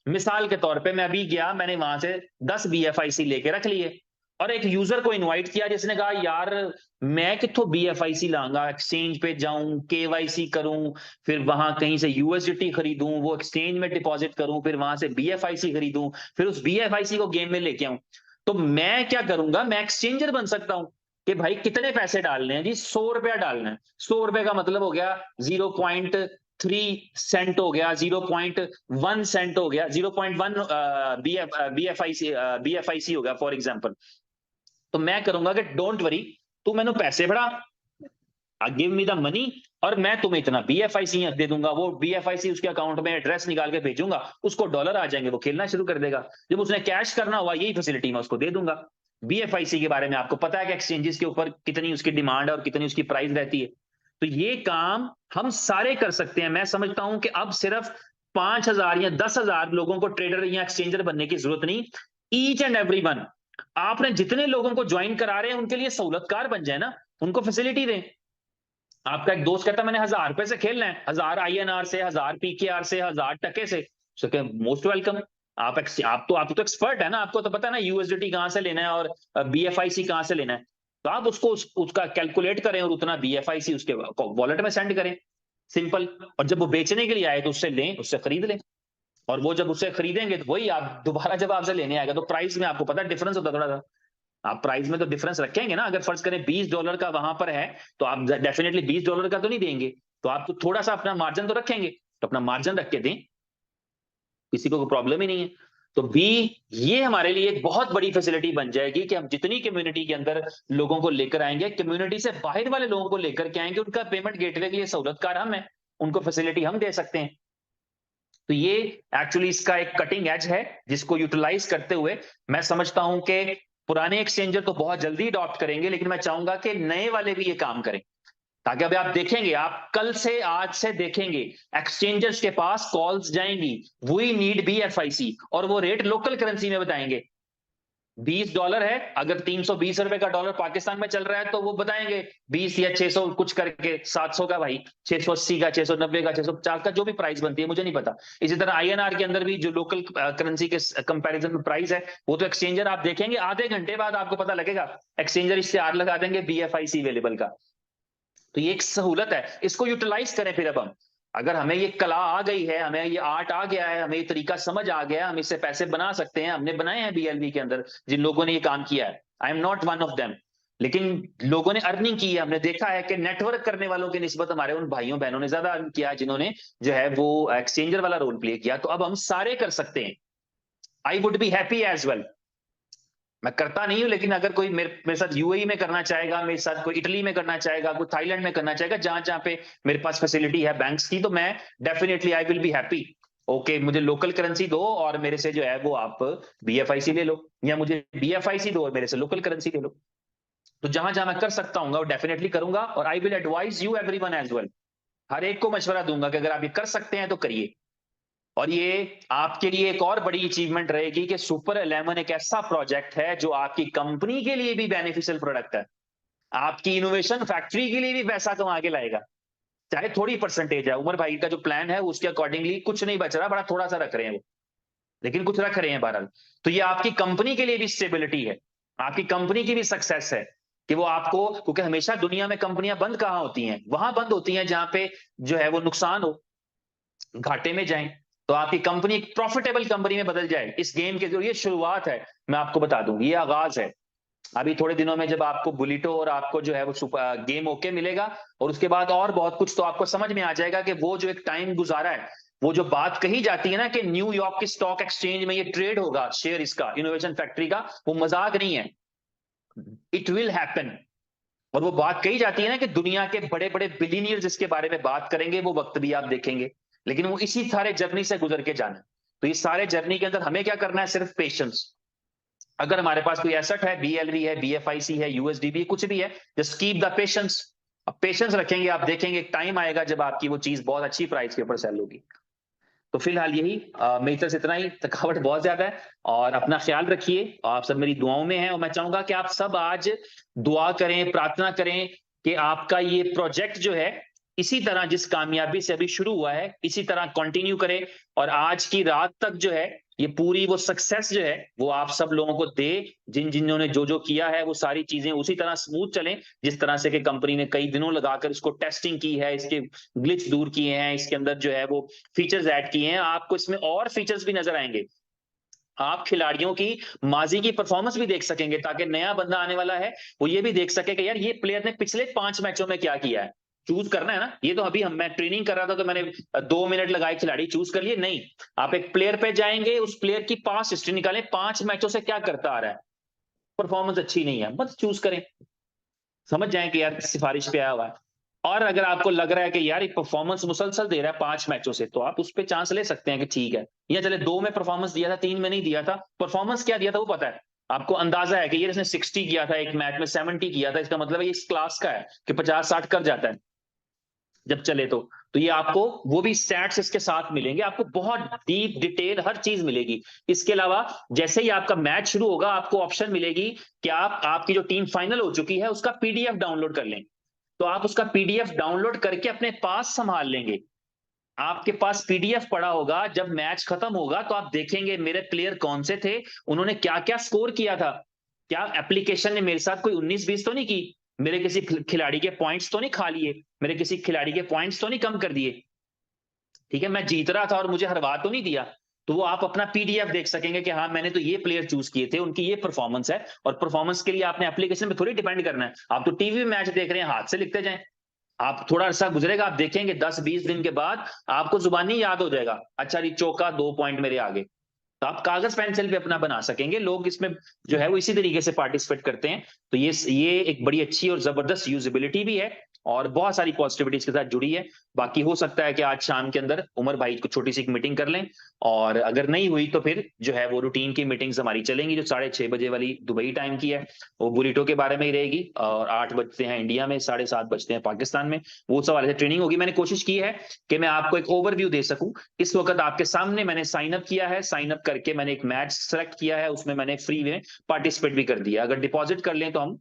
Speaker 1: मिसाल के तौर पे मैं अभी गया, मैंने वहां से 10 BFIC लेके रख लिए, और एक यूजर को इनवाइट किया जिसने कहा यार मैं कित्थों BFIC लाऊंगा, एक्सचेंज पे जाऊं, KYC करूं, फिर वहां कहीं से USDT खरीदूं, वो एक्सचेंज में डिपॉजिट करूं, फिर वहां से BFIC खरीदूं, फिर उस BFIC को गेम में लेके आऊं। तो मैं क्या करूंगा, मैं एक्सचेंजर बन सकता हूं कि भाई कितने पैसे डालने हैं जी, ₹100 डालना है। ₹100 का मतलब हो गया 0.3 सेंट हो गया, 0.1 सेंट हो गया, 0.1 BFIC हो गया फॉर एग्जाम्पल। तो मैं करूंगा कि डोंट वरी, तू मैंने पैसे बढ़ा, गिव मी द मनी, और मैं तुम्हें इतना BFIC दे दूंगा। वो BFIC उसके अकाउंट में एड्रेस निकाल के भेजूंगा, उसको डॉलर आ जाएंगे, वो खेलना शुरू कर देगा। जब उसने कैश करना हुआ, यही फैसिलिटी मैं उसको दे दूंगा। BFIC के बारे में आपको पता है कि एक्सचेंजेस के ऊपर कितनी उसकी डिमांड है और कितनी उसकी प्राइस रहती है। तो ये काम हम सारे कर सकते हैं। मैं समझता हूं कि अब सिर्फ 5,000 या 10,000 लोगों को ट्रेडर या एक्सचेंजर बनने की जरूरत नहीं, ईच एंड एवरी वन, आपने जितने लोगों को ज्वाइन करा रहे हैं उनके लिए सहूलतकार बन जाए ना, उनको फैसिलिटी दें। आपका एक दोस्त कहता है मैंने ₹1,000 से खेलना है, 1,000 INR से, 1,000 PKR से, 1,000 टके से, मोस्ट वेलकम। आप तो एक्सपर्ट है ना, आपको तो पता है ना USDT कहां से लेना है और BFIC कहां से लेना है। तो आप उसको उसका कैलकुलेट करें और उतना BFIC उसके वॉलेट में सेंड करें, सिंपल। और जब वो बेचने के लिए आए तो उससे लें, उससे खरीद लें। और वो जब उससे खरीदेंगे तो वही आप दोबारा जब आपसे लेने आएगा, तो प्राइस में आपको पता है डिफरेंस होता है थोड़ा सा। आप प्राइस में तो डिफरेंस रखेंगे ना, अगर फर्ज करें $20 का वहां पर है, तो आप डेफिनेटली $20 का तो नहीं देंगे, तो आप तो थोड़ा सा अपना मार्जिन तो रखेंगे, तो अपना मार्जिन रख के दें, किसी को कोई प्रॉब्लम ही नहीं है। तो बी, ये हमारे लिए एक बहुत बड़ी फैसिलिटी बन जाएगी कि हम जितनी कम्युनिटी के अंदर लोगों को लेकर आएंगे, कम्युनिटी से बाहर वाले लोगों को लेकर के आएंगे, उनका पेमेंट गेटवे के लिए सहूलतकार हम है, उनको फैसिलिटी हम दे सकते हैं। तो ये एक्चुअली इसका एक कटिंग एज है, जिसको यूटिलाइज करते हुए मैं समझता हूं कि पुराने एक्सचेंजर तो बहुत जल्दी अडॉप्ट करेंगे, लेकिन मैं चाहूंगा कि नए वाले भी ये काम करें, ताकि अभी आप देखेंगे, आप कल से, आज से देखेंगे एक्सचेंजर्स के पास कॉल्स जाएंगी, वी नीड BFIC, और वो रेट लोकल करेंसी में बताएंगे। $20 है, अगर $320 का डॉलर पाकिस्तान में चल रहा है तो वो बताएंगे 20 या 600 कुछ करके, 700 का भाई, 680 का, 690 का, 650 का, जो भी प्राइस बनती है मुझे नहीं पता। इसी तरह आईएनआर के अंदर भी जो लोकल करेंसी के कंपैरिजन में प्राइस है, वो तो एक्सचेंजर आप देखेंगे आधे घंटे बाद आपको पता लगेगा, एक्सचेंजर इश्तेहार लगा देंगे BFIC अवेलेबल का। तो ये एक सहूलत है, इसको यूटिलाइज करें। फिर अब हम, अगर हमें ये कला आ गई है, हमें ये आर्ट आ गया है, हमें ये तरीका समझ आ गया, हम इससे पैसे बना सकते हैं, हमने बनाए हैं BLV के अंदर जिन लोगों ने ये काम किया है, I am not one of them, लेकिन लोगों ने अर्निंग की है। हमने देखा है कि नेटवर्क करने वालों की निस्बत हमारे उन भाइयों बहनों ने ज्यादा अर्न किया, जिन्होंने जो है वो एक्सचेंजर वाला रोल प्ले किया। तो अब हम सारे कर सकते हैं। I would be happy as well. मैं करता नहीं हूं, लेकिन अगर कोई मेरे साथ UAE में करना चाहेगा, मेरे साथ कोई इटली में करना चाहेगा, कोई थाईलैंड में करना चाहेगा, जहां जहां पे मेरे पास फैसिलिटी है बैंक्स की, तो मैं definitely I will be happy. Okay, मुझे लोकल करेंसी दो और मेरे से जो है वो आप BFIC ले लो, या मुझे BFIC दो और मेरे से लोकल करेंसी ले लो। तो जहां जहां मैं कर सकता हूँ वो डेफिनेटली करूंगा, और I will advise you everyone as well. हर एक को मशवरा दूंगा कि अगर आप ये कर सकते हैं तो करिए। और ये आपके लिए एक और बड़ी अचीवमेंट रहेगी कि सुपर 11 एक ऐसा प्रोजेक्ट है जो आपकी कंपनी के लिए भी बेनिफिशियल प्रोडक्ट है, आपकी इनोवेशन फैक्ट्री के लिए भी पैसा कमा के लाएगा, चाहे थोड़ी परसेंटेज है। उमर भाई का जो प्लान है उसके अकॉर्डिंगली कुछ नहीं बच रहा, बड़ा थोड़ा सा रख रहे हैं वो, लेकिन कुछ रख रहे हैं बहरहाल। तो ये आपकी कंपनी के लिए भी स्टेबिलिटी है, आपकी कंपनी की भी सक्सेस है कि वो आपको, क्योंकि हमेशा दुनिया में कंपनियां बंद कहां होती हैं, वहां बंद होती हैं जहां पे जो है वो नुकसान हो, घाटे में जाएं। तो आपकी कंपनी एक प्रॉफिटेबल कंपनी में बदल जाए इस गेम के जो, ये शुरुआत है, मैं आपको बता दूं ये आगाज है। अभी थोड़े दिनों में जब आपको बुलिटो और आपको जो है वो गेम ओके मिलेगा, और उसके बाद और बहुत कुछ, तो आपको समझ में आ जाएगा कि वो जो एक टाइम गुजारा है, वो जो बात कही जाती है ना कि न्यूयॉर्क की स्टॉक एक्सचेंज में ये ट्रेड होगा शेयर इसका, इनोवेशन फैक्ट्री का, वो मजाक नहीं है, इट विल हैपन। और वो बात कही जाती है ना कि दुनिया के बड़े बड़े बिलीनियर जिसके बारे में बात करेंगे वो वक्त भी आप देखेंगे, लेकिन वो इसी सारे जर्नी से गुजर के जाना। तो इस सारे जर्नी के अंदर हमें क्या करना है, सिर्फ पेशेंस। अगर हमारे पास कोई एसेट है, BLV है, BFIC है, USDB कुछ भी है, जस्ट कीप द पेशेंस। अब पेशेंस रखेंगे, आप देखेंगे एक टाइम आएगा जब आपकी वो चीज बहुत अच्छी प्राइस के ऊपर सेल होगी। तो फिलहाल यही मेरी तरफ से इतना ही, थकावट बहुत ज्यादा है, और अपना ख्याल रखिए, आप सब मेरी दुआओं में हैं, और मैं चाहूंगा कि आप सब आज दुआ करें, प्रार्थना करें कि आपका ये प्रोजेक्ट जो है इसी तरह जिस कामयाबी से अभी शुरू हुआ है इसी तरह कंटिन्यू करे, और आज की रात तक जो है ये पूरी वो सक्सेस जो है वो आप सब लोगों को दे, जिन जिन्होंने जो जो किया है वो सारी चीजें उसी तरह स्मूथ चलें जिस तरह से कि कंपनी ने कई दिनों लगाकर इसको टेस्टिंग की है, इसके ग्लिच दूर किए हैं, इसके अंदर जो है वो फीचर्स ऐड किए हैं। आपको इसमें और फीचर्स भी नजर आएंगे, आप खिलाड़ियों की माजी की परफॉर्मेंस भी देख सकेंगे, ताकि नया बंदा आने वाला है वो ये भी देख सके कि यार ये प्लेयर ने पिछले 5 मैचों में क्या किया है। चूज करना है ना, ये तो अभी मैं ट्रेनिंग कर रहा था तो मैंने 2 मिनट लगाए, खिलाड़ी चूज कर लिए नहीं। आप एक प्लेयर पे जाएंगे, उस प्लेयर की पास हिस्ट्री निकालें, 5 मैचों से क्या करता आ रहा है, परफॉर्मेंस अच्छी नहीं है मत चूज करें, समझ जाएं कि यार सिफारिश पे आया हुआ है। और अगर आपको लग रहा है कि यार ये परफॉर्मेंस मुसलसल दे रहा है 5 मैचों से, तो आप उस पर चांस ले सकते हैं कि ठीक है, या चले 2 में परफॉर्मेंस दिया था, 3 में नहीं दिया था, परफॉर्मेंस क्या दिया था वो पता है आपको, अंदाजा है कि ये इसने 60 किया था, एक मैच में 70 किया था, इसका मतलब है ये इस क्लास का है कि 50-60 कर जाता है जब चले तो ये आपको वो भी स्टैट्स इसके साथ मिलेंगे, आपको बहुत डीप डिटेल हर चीज मिलेगी। इसके अलावा जैसे ही आपका मैच शुरू होगा आपको ऑप्शन मिलेगी कि आप, आपकी जो टीम फाइनल हो चुकी है उसका PDF डाउनलोड कर लें, तो आप उसका PDF डाउनलोड करके अपने पास संभाल लेंगे। आपके पास PDF पड़ा होगा, जब मैच खत्म होगा तो आप देखेंगे मेरे प्लेयर कौन से थे, उन्होंने क्या क्या स्कोर किया था, क्या एप्लीकेशन ने मेरे साथ कोई 19-20 तो नहीं की, मेरे किसी खिलाड़ी के पॉइंट्स तो नहीं खा लिए, मेरे किसी खिलाड़ी के पॉइंट्स तो नहीं कम कर दिए, ठीक है, मैं जीत रहा था और मुझे हरवा तो नहीं दिया। तो वो आप अपना PDF देख सकेंगे कि हाँ मैंने तो ये प्लेयर चूज किए थे, उनकी ये परफॉर्मेंस है। और परफॉर्मेंस के लिए आपने एप्लीकेशन पे थोड़ी डिपेंड करना है, आप तो टीवी में मैच देख रहे हैं, हाथ से लिखते जाएं, आप थोड़ा अरसा गुजरेगा आप देखेंगे 10-20 दिन के बाद आपको जुबानी याद हो जाएगा, अच्छा जी चौका 2 पॉइंट मेरे आगे। तो आप कागज पेंसिल पे अपना बना सकेंगे, लोग इसमें जो है वो इसी तरीके से पार्टिसिपेट करते हैं। तो ये एक बड़ी अच्छी और जबरदस्त यूजेबिलिटी भी है, और बहुत सारी पॉजिटिविटी इसके साथ जुड़ी है। बाकी हो सकता है कि आज शाम के अंदर उमर भाई को छोटी सी एक मीटिंग कर लें, और अगर नहीं हुई तो फिर जो है वो रूटीन की मीटिंग्स हमारी चलेंगी, जो 6:30 बजे वाली दुबई टाइम की है, वो बुरीटो के बारे में ही रहेगी। और 8 बजते हैं इंडिया में, 7:30 बजते हैं पाकिस्तान में, वो सब वाले ट्रेनिंग होगी। मैंने कोशिश की है कि मैं आपको एक ओवरव्यू दे सकूं। इस वक्त आपके सामने मैंने साइन अप किया है, साइन अप करके मैंने एक मैच सेलेक्ट किया है, उसमें मैंने फ्री में पार्टिसिपेट भी कर दिया। अगर डिपॉजिट कर लें तो हम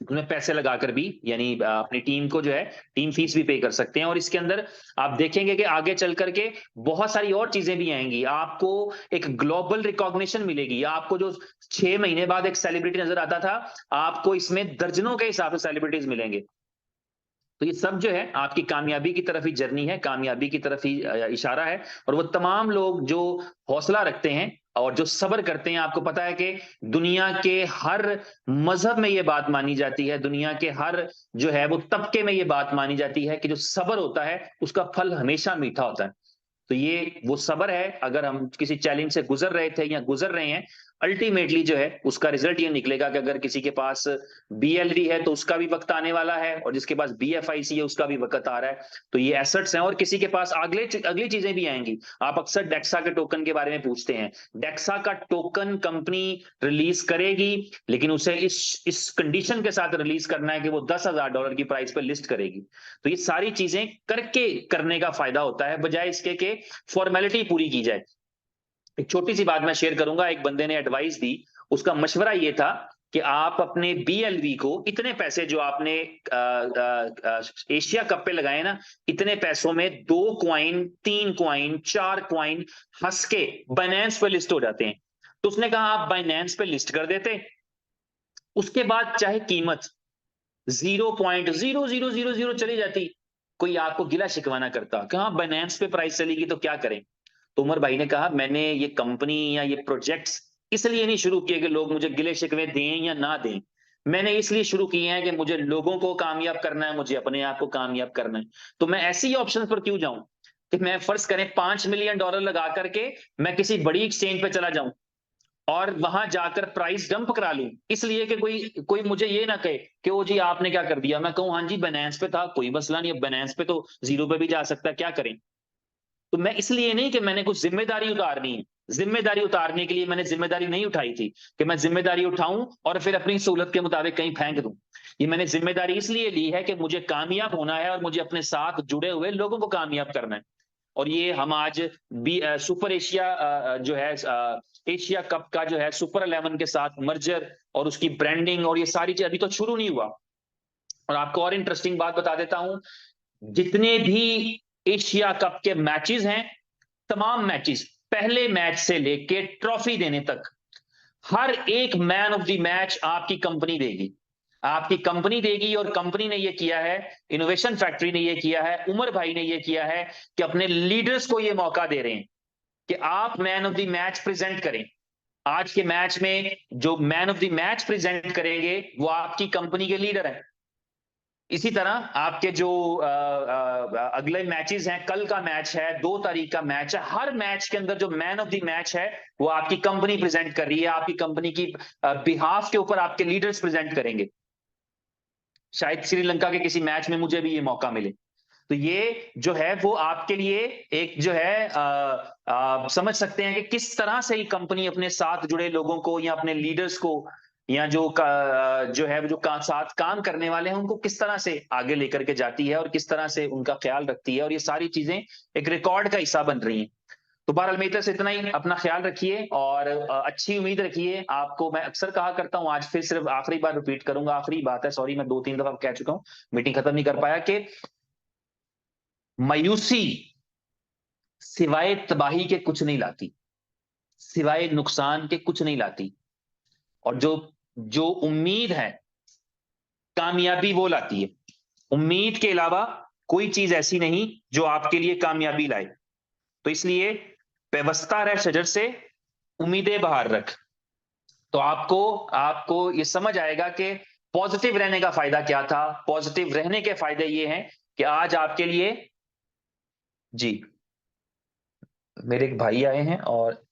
Speaker 1: उसमें पैसे लगाकर भी, यानी अपनी टीम को जो है टीम फीस भी पे कर सकते हैं। और इसके अंदर आप देखेंगे कि आगे चल करके बहुत सारी और चीजें भी आएंगी। आपको एक ग्लोबल रिकॉग्निशन मिलेगी। आपको जो 6 महीने बाद एक सेलिब्रिटी नजर आता था, आपको इसमें दर्जनों के हिसाब से सेलिब्रिटीज मिलेंगे। तो ये सब जो है आपकी कामयाबी की तरफ ही जर्नी है, कामयाबी की तरफ ही इशारा है। और वो तमाम लोग जो हौसला रखते हैं और जो सब्र करते हैं, आपको पता है कि दुनिया के हर मजहब में ये बात मानी जाती है, दुनिया के हर जो है वो तबके में ये बात मानी जाती है कि जो सब्र होता है उसका फल हमेशा मीठा होता है। तो ये वो सब्र है। अगर हम किसी चैलेंज से गुजर रहे थे या गुजर रहे हैं, अल्टीमेटली जो है उसका रिजल्ट ये निकलेगा कि अगर किसी के पास बीएलडी है तो उसका भी वक्त आने वाला है, और जिसके पास बीएफआईसी है उसका भी वक्त आ रहा है। तो ये एसेट्स हैं, और किसी के पास अगले अगली चीजें भी आएंगी। आप अक्सर डेक्सा के टोकन के बारे में पूछते हैं। डेक्सा का टोकन कंपनी रिलीज करेगी, लेकिन उसे इस कंडीशन के साथ रिलीज करना है कि वो $10,000 की प्राइस पर लिस्ट करेगी। तो ये सारी चीजें करके करने का फायदा होता है, बजाय इसके कि फॉर्मेलिटी पूरी की जाए। एक छोटी सी बात मैं शेयर करूंगा। एक बंदे ने एडवाइस दी, उसका मशवरा ये था कि आप अपने बीएलवी को इतने पैसे जो आपने एशिया कप पे लगाए ना, इतने पैसों में 2 कॉइन, 3 कॉइन, 4 कॉइन हंस के बाइनेंस पे लिस्ट हो जाते हैं। तो उसने कहा आप बाइनेंस पे लिस्ट कर देते, उसके बाद चाहे कीमत 0.0000 चली जाती, कोई आपको गिला शिकवाना करता कि हाँ बाइनेंस पे प्राइस चलेगी तो क्या करें। तो उमर भाई ने कहा मैंने ये कंपनी या ये प्रोजेक्ट्स इसलिए नहीं शुरू किए कि लोग मुझे गिले शिकवे दें या ना दें। मैंने इसलिए शुरू किए हैं कि मुझे लोगों को कामयाब करना है, मुझे अपने आप को कामयाब करना है। तो मैं ऐसी ऑप्शन पर क्यों जाऊं कि मैं फर्ज करें $5 मिलियन लगा करके मैं किसी बड़ी एक्सचेंज पे चला जाऊं और वहां जाकर प्राइस डंप करा लूं, इसलिए कि कोई कोई मुझे ये ना कहे कि ओ जी आपने क्या कर दिया। मैं कहूं हाँ जी बाइनेंस पे था, कोई मसला नहीं, अब बाइनेंस पे तो जीरो पे भी जा सकता है, क्या करें। तो मैं इसलिए नहीं कि मैंने कुछ जिम्मेदारी उतारनी है। जिम्मेदारी उतारने के लिए मैंने जिम्मेदारी नहीं उठाई थी कि मैं जिम्मेदारी उठाऊं और फिर अपनी सहूलत के मुताबिक कहीं फेंक दूं। ये मैंने जिम्मेदारी इसलिए ली है कि मुझे कामयाब होना है और मुझे अपने साथ जुड़े हुए लोगों को कामयाब करना है। और ये हम आज सुपर एशिया जो है एशिया कप का जो है सुपर 11 के साथ मर्जर और उसकी ब्रांडिंग और ये सारी चीज अभी तो शुरू नहीं हुआ। और आपको और इंटरेस्टिंग बात बता देता हूं, जितने भी एशिया कप के मैचेस हैं, तमाम मैचेस पहले मैच से लेके ट्रॉफी देने तक हर एक मैन ऑफ द मैच आपकी कंपनी देगी। आपकी कंपनी देगी, और कंपनी ने ये किया है, इनोवेशन फैक्ट्री ने ये किया है, उमर भाई ने ये किया है कि अपने लीडर्स को ये मौका दे रहे हैं कि आप man of the match present करें। आज के मैच में जो man of the match present करेंगे वो आपकी कंपनी के लीडर हैं। इसी तरह आपके जो अगले मैचेस हैं, कल का मैच है, 2 तारीख का मैच है, हर मैच के अंदर जो मैन ऑफ द मैच है वो आपकी कंपनी प्रेजेंट कर रही है। आपकी कंपनी की बिहाफ के ऊपर आपके लीडर्स प्रेजेंट करेंगे। शायद श्रीलंका के किसी मैच में मुझे भी ये मौका मिले। तो ये जो है वो आपके लिए एक जो है समझ सकते हैं कि किस तरह से ही कंपनी अपने साथ जुड़े लोगों को या अपने लीडर्स को या जो है जो साथ काम करने वाले हैं उनको किस तरह से आगे लेकर के जाती है और किस तरह से उनका ख्याल रखती है। और ये सारी चीजें एक रिकॉर्ड का हिस्सा बन रही हैं। तो बहरहाल मेरी तरफ से इतना ही। अपना ख्याल रखिए और अच्छी उम्मीद रखिए। आपको मैं अक्सर कहा करता हूं, आज फिर सिर्फ आखिरी बार रिपीट करूंगा, आखिरी बात है, सॉरी मैं 2-3 दफा कह चुका हूं, मीटिंग खत्म नहीं कर पाया, कि मायूसी सिवाय तबाही के कुछ नहीं लाती, सिवाय नुकसान के कुछ नहीं लाती। और जो जो उम्मीद है कामयाबी वो लाती है। उम्मीद के अलावा कोई चीज ऐसी नहीं जो आपके लिए कामयाबी लाए। तो इसलिए पेवस्ता रह शजर से उम्मीदें बाहर रख। तो आपको आपको ये समझ आएगा कि पॉजिटिव रहने का फायदा क्या था। पॉजिटिव रहने के फायदे ये हैं कि आज आपके लिए, जी, मेरे एक भाई आए हैं और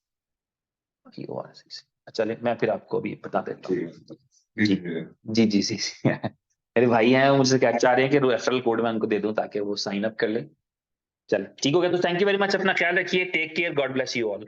Speaker 1: चले मैं फिर आपको अभी बता देता हूँ। जी जी जी जी। मेरे भाई हैं, वो मुझसे क्या चाह रहे हैं कि रेफरल कोड मैं उनको दे दूं ताकि वो साइन अप कर ले। चल ठीक हो गया, तो थैंक यू वेरी मच, अपना ख्याल रखिए, take care, God bless you all.